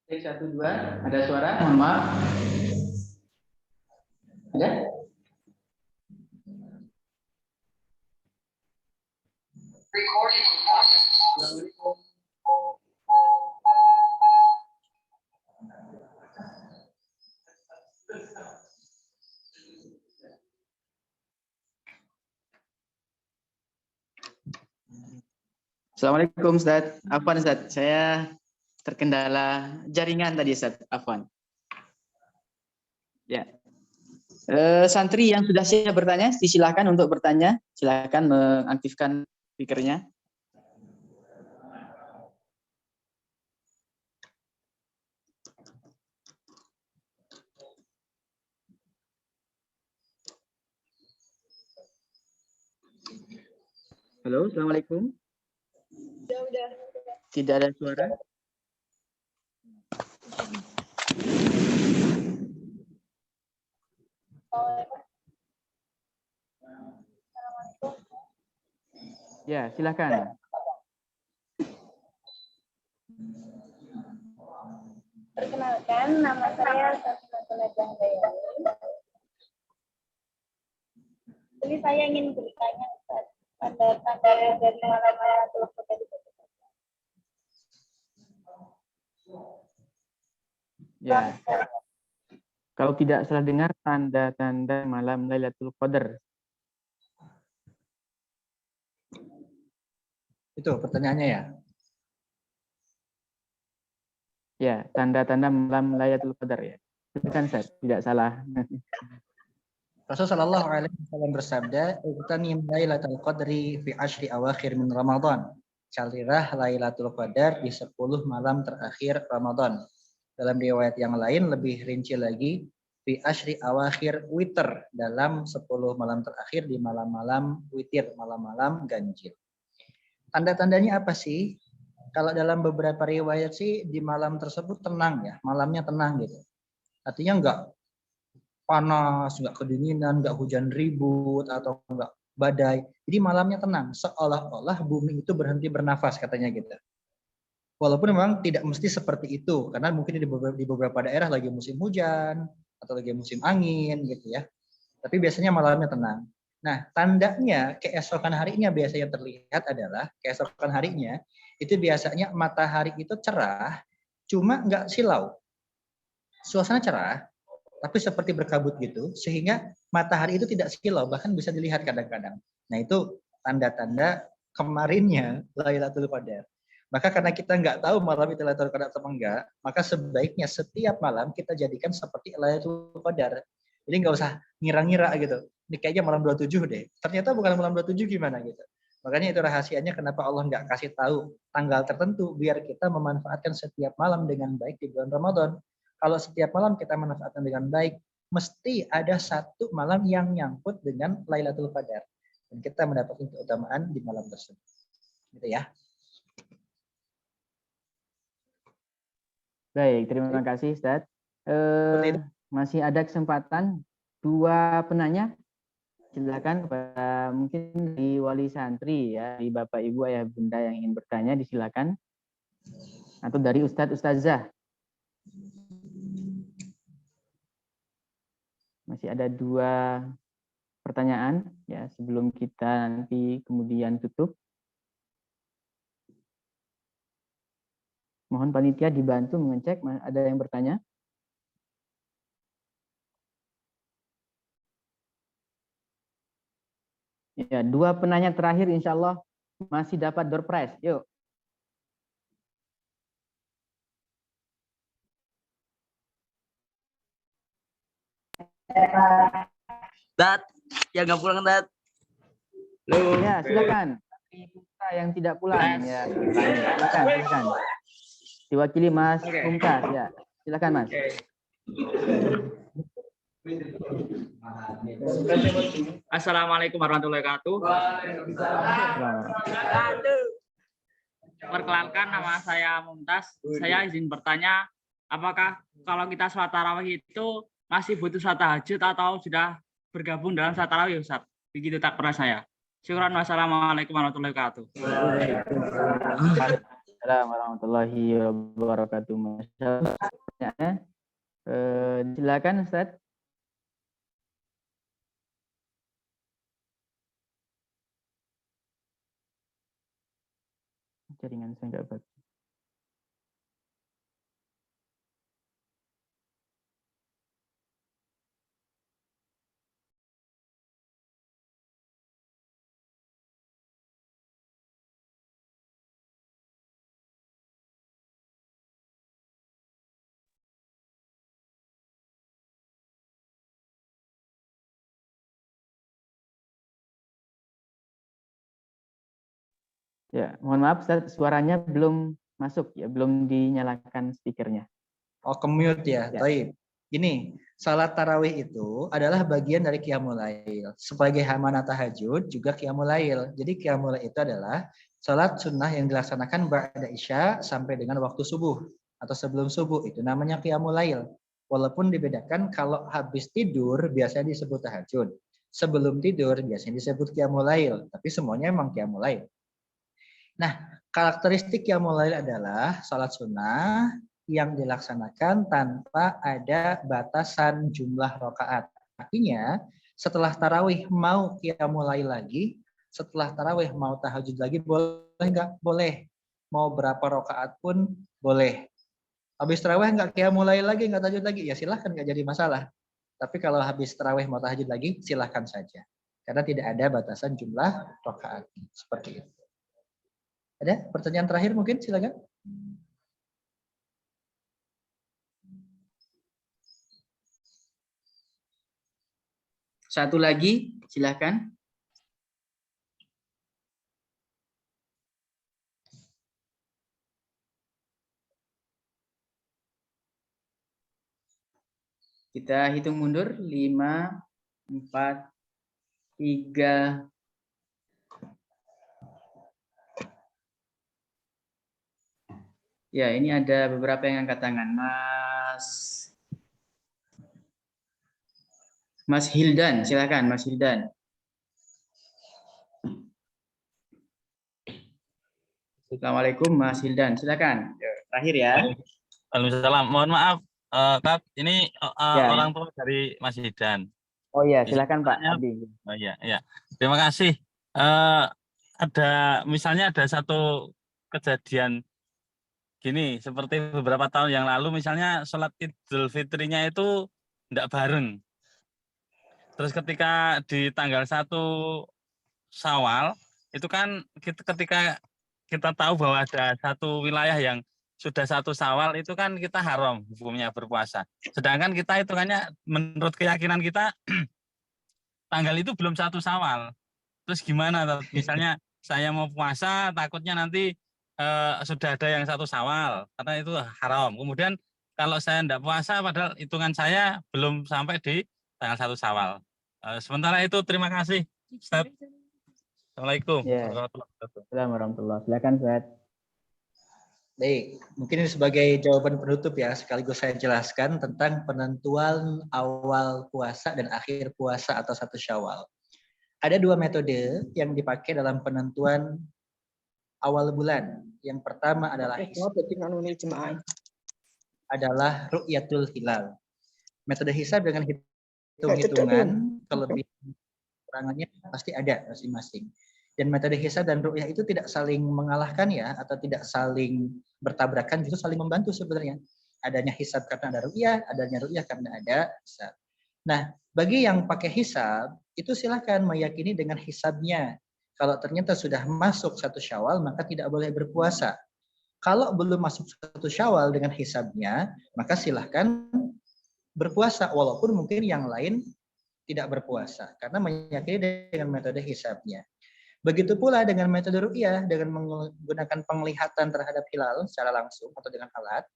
Cek 1, 2, ada suara? Mohon maaf. Ada? Assalamualaikum Ustaz. Afwan Ustaz, saya terkendala jaringan tadi Ustaz. Afwan. Ya. Santri yang sudah siap bertanya, disilakan untuk bertanya. Silakan mengaktifkan speakernya. Halo, Assalamualaikum. Udah. Tidak ada suara. Ya, silakan. Perkenalkan, nama saya Sasmina Jahdayani. Jadi saya ingin bertanya Ustaz, tanda-tanda dari malam Lailatul Qadar itu. Ya. Kalau tidak salah dengar, tanda-tanda malam Lailatul Qadar. Itu pertanyaannya ya. Ya, tanda-tanda malam Lailatul Qadar ya. Itu kan Ustaz, tidak salah. Rasulullah Shallallahu Alaihi Wasallam bersabda, "Iqtanim Lailatul Qadri fi ashri awakhir min Ramadan." Carilah Lailatul Qadar di 10 malam terakhir Ramadan. Dalam riwayat yang lain lebih rinci lagi, fi ashri awakhir witr, dalam 10 malam terakhir di malam-malam witir, malam-malam ganjil. Tanda-tandanya apa sih? Kalau dalam beberapa riwayat sih di malam tersebut tenang ya, malamnya tenang gitu. Artinya enggak panas, enggak kedinginan, enggak hujan ribut atau enggak badai. Jadi malamnya tenang, seolah-olah bumi itu berhenti bernafas katanya gitu. Walaupun memang tidak mesti seperti itu, karena mungkin di beberapa daerah lagi musim hujan atau lagi musim angin gitu ya. Tapi biasanya malamnya tenang. Nah, tandanya keesokan harinya biasanya terlihat adalah keesokan harinya itu biasanya matahari itu cerah, cuma nggak silau. Suasana cerah, tapi seperti berkabut gitu, sehingga matahari itu tidak silau, bahkan bisa dilihat kadang-kadang. Nah, itu tanda-tanda kemarinnya Lailatul Qadar. Maka karena kita nggak tahu malam itu Lailatul Qadar atau enggak, maka sebaiknya setiap malam kita jadikan seperti Lailatul Qadar. Jadi nggak usah ngira-ngira gitu. Ini kayaknya malam 27 deh. Ternyata bukan malam 27 gimana gitu. Makanya itu rahasianya kenapa Allah nggak kasih tahu tanggal tertentu, biar kita memanfaatkan setiap malam dengan baik di bulan Ramadan. Kalau setiap malam kita manfaatkan dengan baik, mesti ada satu malam yang nyangkut dengan Lailatul Qadar. Dan kita mendapatkan keutamaan di malam tersebut. Gitu ya. Baik, terima kasih Ustaz. Masih ada kesempatan 2 penanya. Silakan kepada mungkin di wali santri ya, di Bapak Ibu Ayah Bunda yang ingin bertanya disilakan. Atau dari Ustadz Ustazah. Masih ada 2 pertanyaan ya sebelum kita nanti kemudian tutup. Mohon panitia dibantu mengecek ada yang bertanya. Ya, 2 penanya terakhir insya Allah masih dapat door prize. Yuk. Dat, yang nggak pulang Dat. Ya, silakan. Yang tidak pulang ya. Silakan. Diwakili Mas Mumtaz ya. Silakan Mas. Assalamualaikum warahmatullahi wabarakatuh. Perkenalkan, nama saya Mumtaz. Saya izin bertanya, apakah kalau kita sholat tarawih itu masih butuh sholat tahajud atau sudah bergabung dalam sholat tarawih, Ustaz? Begitu tak pernah saya. Syukran, wassalamualaikum warahmatullahi wabarakatuh. Waalaikumsalam warahmatullahi wabarakatuh. Masya Allah. Pertanyaannya, silakan Ustaz. Jaringan saya nggak bagus. Ya, mohon maaf Ustaz, suaranya belum masuk ya, belum dinyalakan speakernya. Oh, kemute ya. Ya. Taib. Ini salat tarawih itu adalah bagian dari qiyamul lail. Sebagai hamana tahajud juga qiyamul lail. Jadi qiyamul lail itu adalah salat sunnah yang dilaksanakan ba'da isya sampai dengan waktu subuh atau sebelum subuh, itu namanya qiyamul lail. Walaupun dibedakan, kalau habis tidur biasanya disebut tahajud. Sebelum tidur biasanya disebut qiyamul lail, tapi semuanya memang qiyamul lail. Nah, karakteristik qiyamul lail adalah salat sunnah yang dilaksanakan tanpa ada batasan jumlah rakaat. Artinya, setelah tarawih mau qiyamul lail lagi, setelah tarawih mau tahajud lagi, boleh nggak? Boleh. Mau berapa rakaat pun boleh. Habis tarawih nggak qiyamul lail lagi, nggak tahajud lagi, ya silahkan, nggak jadi masalah. Tapi kalau habis tarawih mau tahajud lagi, silahkan saja. Karena tidak ada batasan jumlah rakaat. Seperti itu. Ada pertanyaan terakhir mungkin, silakan. Satu lagi, silakan. Kita hitung mundur, 5, 4, 3, ya ini ada beberapa yang angkat tangan. Mas Hildan, silakan Mas Hildan. Assalamualaikum Mas Hildan, silakan. Terakhir ya. Waalaikumsalam. Mohon maaf, Kak, ini Ya. orang tua dari Mas Hidan. Oh iya, silakan Pak Abi. Oh iya, iya. Terima kasih. Misalnya ada satu kejadian gini, seperti beberapa tahun yang lalu, misalnya sholat Idul Fitrinya itu tidak bareng. Terus ketika di tanggal 1 Syawal, itu kan ketika kita tahu bahwa ada satu wilayah yang sudah 1 Syawal, itu kan kita haram hukumnya berpuasa. Sedangkan kita hitungannya menurut keyakinan kita tanggal itu belum 1 Syawal. Terus gimana? Misalnya saya mau puasa, takutnya nanti sudah ada yang 1 Syawal, karena itu haram. Kemudian kalau saya tidak puasa, padahal hitungan saya belum sampai di tanggal 1 Syawal. Sementara itu, terima kasih, Ustaz. Assalamualaikum. Ya. Assalamualaikum warahmatullahi wabarakatuh. Silakan Ustaz. Baik, mungkin ini sebagai jawaban penutup ya, sekaligus saya jelaskan tentang penentuan awal puasa dan akhir puasa atau 1 Syawal. Ada 2 metode yang dipakai dalam penentuan awal bulan. Yang pertama adalah ru'yatul hilal. Metode hisab dengan hitung-hitungan, kelebihan kurangannya pasti ada masing-masing. Dan metode hisab dan ru'yah itu tidak saling mengalahkan ya, atau tidak saling bertabrakan, justru saling membantu sebenarnya. Adanya hisab karena ada ru'yah, adanya ru'yah karena ada hisab. Nah, bagi yang pakai hisab, itu silahkan meyakini dengan hisabnya. Kalau ternyata sudah masuk 1 Syawal, maka tidak boleh berpuasa. Kalau belum masuk 1 Syawal dengan hisabnya, maka silahkan berpuasa, walaupun mungkin yang lain tidak berpuasa, karena meyakini dengan metode hisabnya. Begitu pula dengan metode ru'yah, dengan menggunakan penglihatan terhadap hilal secara langsung atau dengan alat,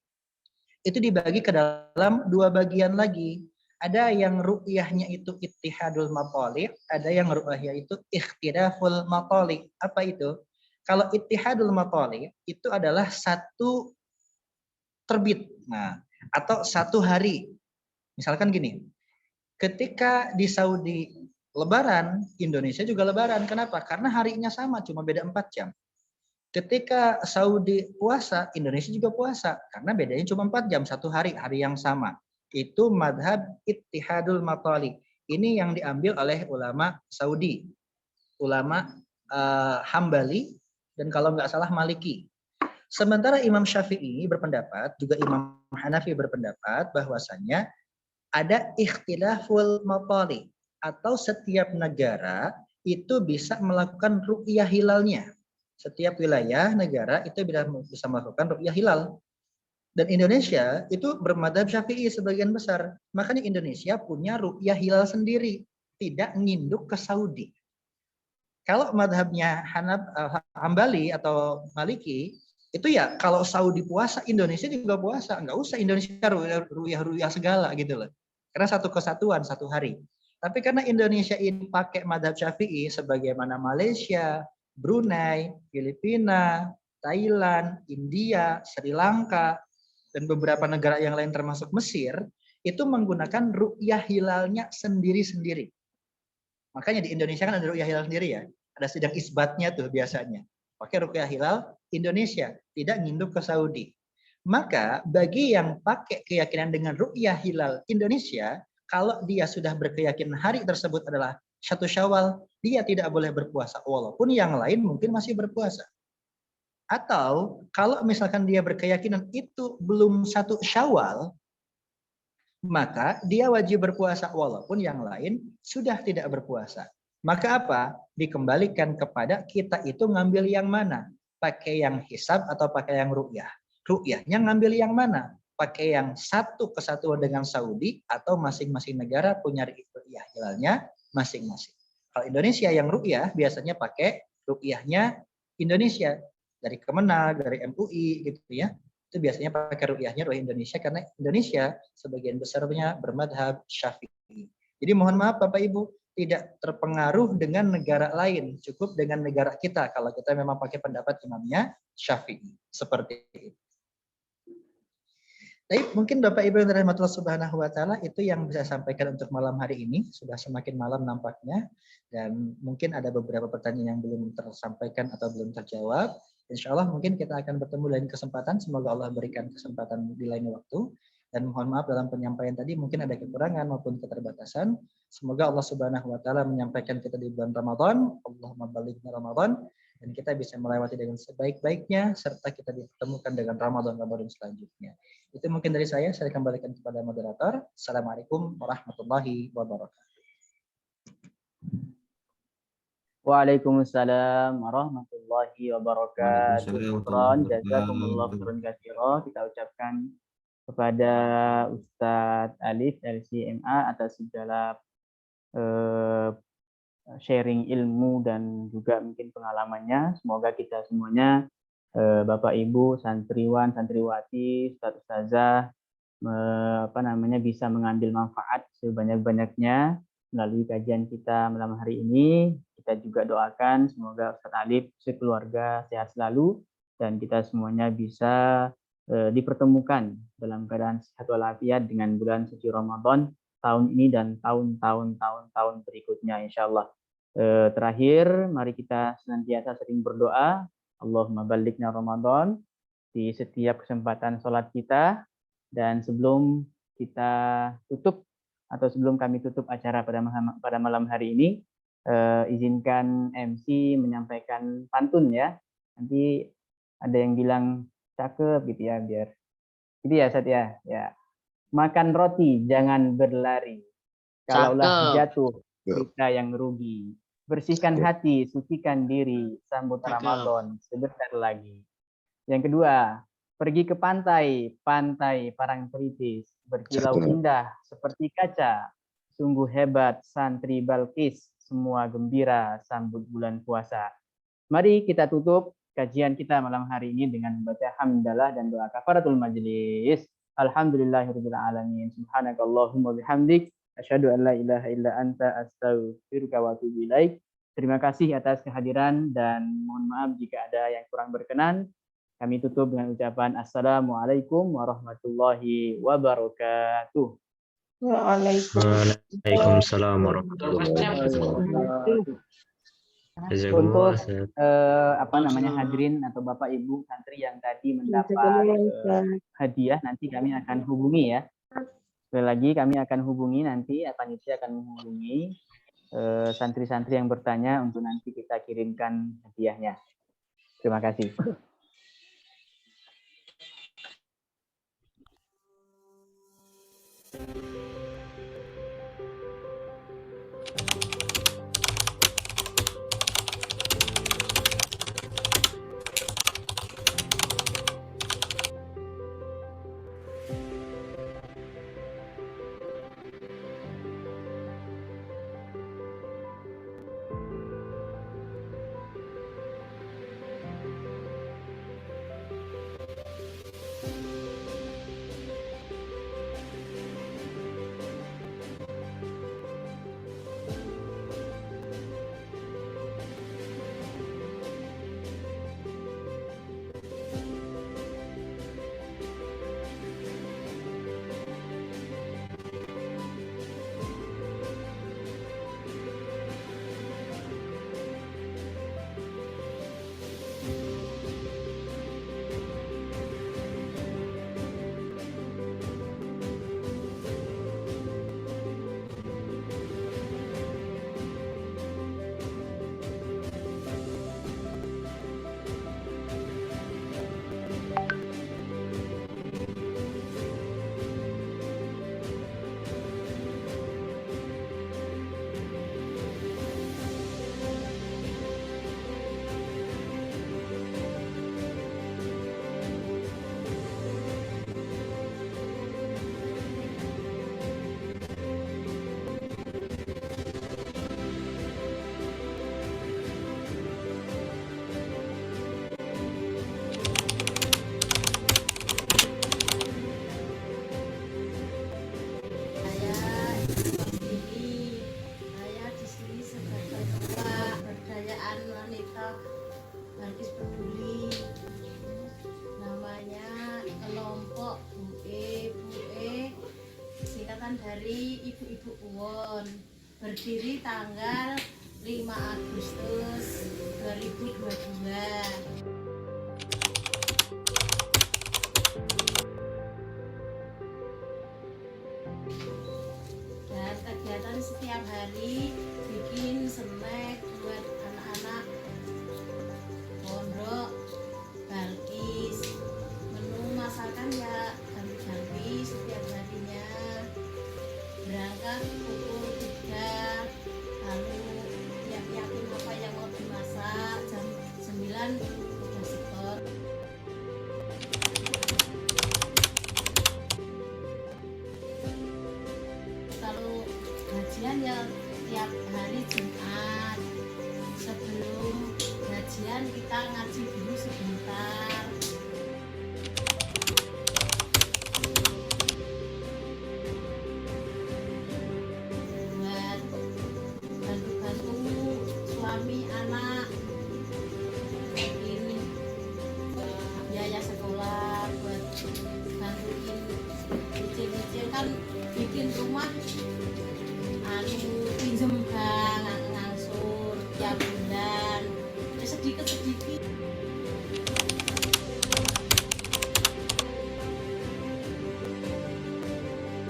itu dibagi ke dalam 2 bagian lagi. Ada yang ru'yahnya itu ittihadul matali', ada yang ru'yahnya itu ikhtilaful matali'. Apa itu? Kalau ittihadul matali' itu adalah 1 terbit, atau 1 hari. Misalkan gini, ketika di Saudi Lebaran, Indonesia juga Lebaran. Kenapa? Karena harinya sama, cuma beda 4 jam. Ketika Saudi puasa, Indonesia juga puasa. Karena bedanya cuma 4 jam, satu hari yang sama. Itu madhab Ittihadul Matali. Ini yang diambil oleh ulama Saudi. Ulama Hambali, dan kalau nggak salah Maliki. Sementara Imam Syafi'i berpendapat, juga Imam Hanafi berpendapat bahwasannya ada ikhtilaful matali, atau setiap negara itu bisa melakukan ru'yah hilalnya. Setiap wilayah negara itu bisa melakukan ru'yah hilal. Dan Indonesia itu bermadhab Syafi'i sebagian besar. Makanya Indonesia punya ru'yah hilal sendiri, tidak nginduk ke Saudi. Kalau madhabnya Hambali atau Maliki, itu ya kalau Saudi puasa, Indonesia juga puasa. Nggak usah Indonesia ru'yah segala gitu loh. Karena satu kesatuan, satu hari. Tapi karena Indonesia ini pakai madhab Syafi'i, sebagaimana Malaysia, Brunei, Filipina, Thailand, India, Sri Lanka, dan beberapa negara yang lain termasuk Mesir, itu menggunakan ru'yah hilalnya sendiri-sendiri. Makanya di Indonesia kan ada ru'yah hilal sendiri ya. Ada sidang isbatnya tuh biasanya. Pakai ru'yah hilal Indonesia, tidak nginduk ke Saudi. Maka bagi yang pakai keyakinan dengan ru'yah hilal Indonesia, kalau dia sudah berkeyakinan hari tersebut adalah 1 Syawal, dia tidak boleh berpuasa. Walaupun yang lain mungkin masih berpuasa. Atau kalau misalkan dia berkeyakinan itu belum 1 Syawal, maka dia wajib berpuasa walaupun yang lain sudah tidak berpuasa. Maka apa? Dikembalikan kepada kita itu ngambil yang mana? Pakai yang hisab atau pakai yang ru'yah? Ru'yahnya ngambil yang mana? Pakai yang satu kesatuan dengan Saudi atau masing-masing negara punya ru'yah hilalnya masing-masing. Kalau Indonesia yang ru'yah biasanya pakai ru'yahnya Indonesia. Dari Kemenag, dari MUI gitu ya. Itu biasanya pakai ru'yahnya ru'yah Indonesia karena Indonesia sebagian besarnya bermadhab Syafi'i. Jadi mohon maaf Bapak Ibu, tidak terpengaruh dengan negara lain, cukup dengan negara kita kalau kita memang pakai pendapat imamnya Syafi'i. Seperti itu. Tapi mungkin Bapak Ibu yang dirahmatullah subhanahu wa ta'ala itu yang bisa saya sampaikan untuk malam hari ini. Sudah semakin malam nampaknya. Dan mungkin ada beberapa pertanyaan yang belum tersampaikan atau belum terjawab. Insya Allah mungkin kita akan bertemu lain kesempatan. Semoga Allah berikan kesempatan di lain waktu. Dan mohon maaf dalam penyampaian tadi mungkin ada kekurangan maupun keterbatasan. Semoga Allah Subhanahu wa taala menyampaikan kita di bulan Ramadan. Allahumma balighna Ramadan, dan kita bisa melewati dengan sebaik-baiknya serta kita dipertemukan dengan Ramadan selanjutnya. Itu mungkin dari saya kembalikan kepada moderator. Assalamualaikum warahmatullahi wabarakatuh. Waalaikumsalam warahmatullahi wabarakatuh. Syukran, jazakumullah khairan katsira. Kita ucapkan kepada Ustadz Alif LCMA atas segala sharing ilmu dan juga mungkin pengalamannya. Semoga kita semuanya Bapak Ibu, santriwan, santriwati, Ustadz Ustazah bisa mengambil manfaat sebanyak-banyaknya melalui kajian kita malam hari ini. Kita juga doakan semoga Ustadz Alif sekeluarga sehat selalu dan kita semuanya bisa dipertemukan dalam keadaan sehat walafiat dengan bulan suci Ramadan tahun ini dan tahun-tahun berikutnya insyaallah. Terakhir, mari kita senantiasa sering berdoa, Allahumma balighna Ramadan di setiap kesempatan sholat kita. Dan sebelum kita tutup atau sebelum kami tutup acara pada malam hari ini, izinkan MC menyampaikan pantun ya. Nanti ada yang bilang cakep gitu ya, biar gitu ya Ustaz ya. Ya. Makan roti jangan berlari. Kalaulah jatuh kita yang rugi. Bersihkan hati, sucikan diri, sambut Ramadan sebentar lagi. Yang kedua, pergi ke pantai, pantai Parangtritis, berkilau indah seperti kaca. Sungguh hebat santri Balkis, semua gembira sambut bulan puasa. Mari kita tutup kajian kita malam hari ini dengan membaca hamdalah dan doa kafaratul majelis. Alhamdulillahirabbil alamin. Subhanakallahumma bihamdik asyhadu an la ilaha illa anta astaghfiruka wa atubu ilaik. Terima kasih atas kehadiran dan mohon maaf jika ada yang kurang berkenan. Kami tutup dengan ucapan assalamualaikum warahmatullahi wabarakatuh. Waalaikumsalam warahmatullahi wabarakatuh. Untuk hadirin atau Bapak Ibu santri yang tadi mendapat hadiah, nanti kami akan hubungi ya. Sekali lagi kami akan hubungi nanti, panitia akan menghubungi santri-santri yang bertanya untuk nanti kita kirimkan hadiahnya. Terima kasih. Saya di sini sebagai ketua pemberdayaan wanita Balkis Peduli. Namanya kelompok BUE, singkatan dari Ibu-Ibu UON. Berdiri tanggal 5 Agustus 2022. Dan kegiatan setiap hari bikin snack buat anak-anak pondok Balkis. Menu masakan ya ganti-ganti setiap harinya. Berangkat pukul 3, lalu siap-siapin apa yang mau dimasak, jam 9 udah setor. Kalau gajian ya tiap hari Jumat. Sebelum gajian kita ngaji dulu sebentar. Buat bantu-bantu suami anak, bikin biaya sekolah, buat bantuin nyicil-nyicil kan bikin rumah pinjem bank ngangsur tiap bulan ya sedikit-sedikit.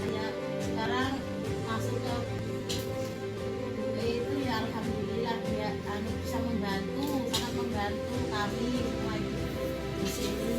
Ya sekarang masuk ke BUE itu ya alhamdulillah dia bisa membantu, sangat membantu kami semua di sini.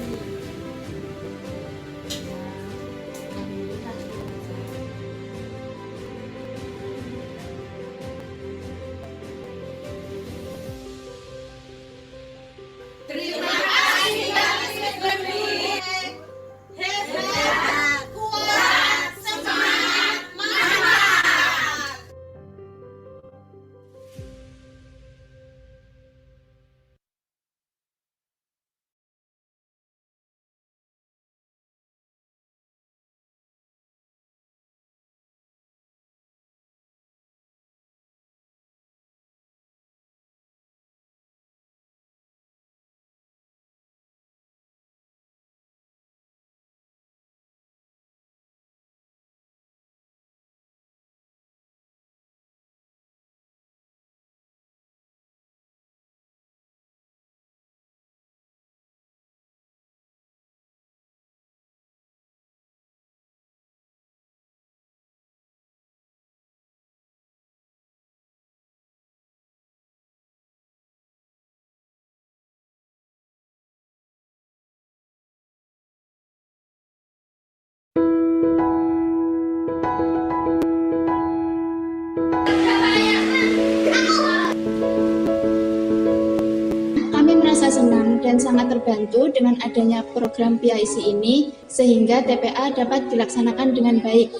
dan sangat terbantu dengan adanya program PIC ini sehingga TPA dapat dilaksanakan dengan baik.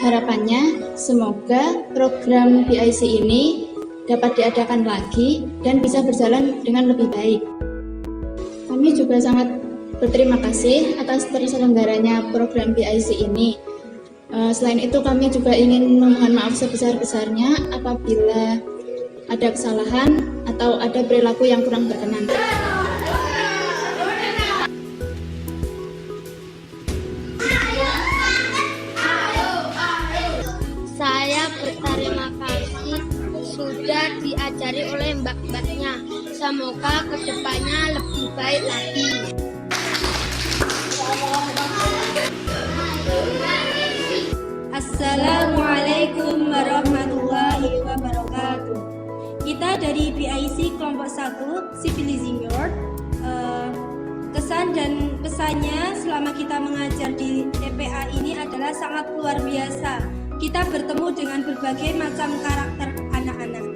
Harapannya semoga program PIC ini dapat diadakan lagi dan bisa berjalan dengan lebih baik. Kami juga sangat berterima kasih atas terselenggaranya program PIC ini. Selain itu kami juga ingin memohon maaf sebesar-besarnya apabila ada kesalahan atau ada perilaku yang kurang berkenan. Saya berterima kasih sudah diajari oleh mbak-mbaknya. Semoga kedepannya lebih baik lagi. Assalamualaikum warahmatullahi wabarakatuh. Kita dari PIC kelompok 1 Civilizing World. Kesan dan pesannya selama kita mengajar di TPA ini adalah sangat luar biasa. Kita bertemu dengan berbagai macam karakter anak-anak.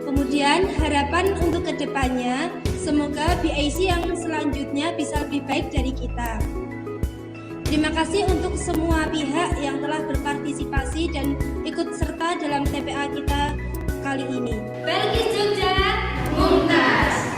Kemudian harapan untuk kedepannya, semoga PIC yang selanjutnya bisa lebih baik dari kita. Terima kasih untuk semua pihak yang telah berpartisipasi dan ikut serta dalam TPA kita kali ini. Balkis Jogja, Mumtaz.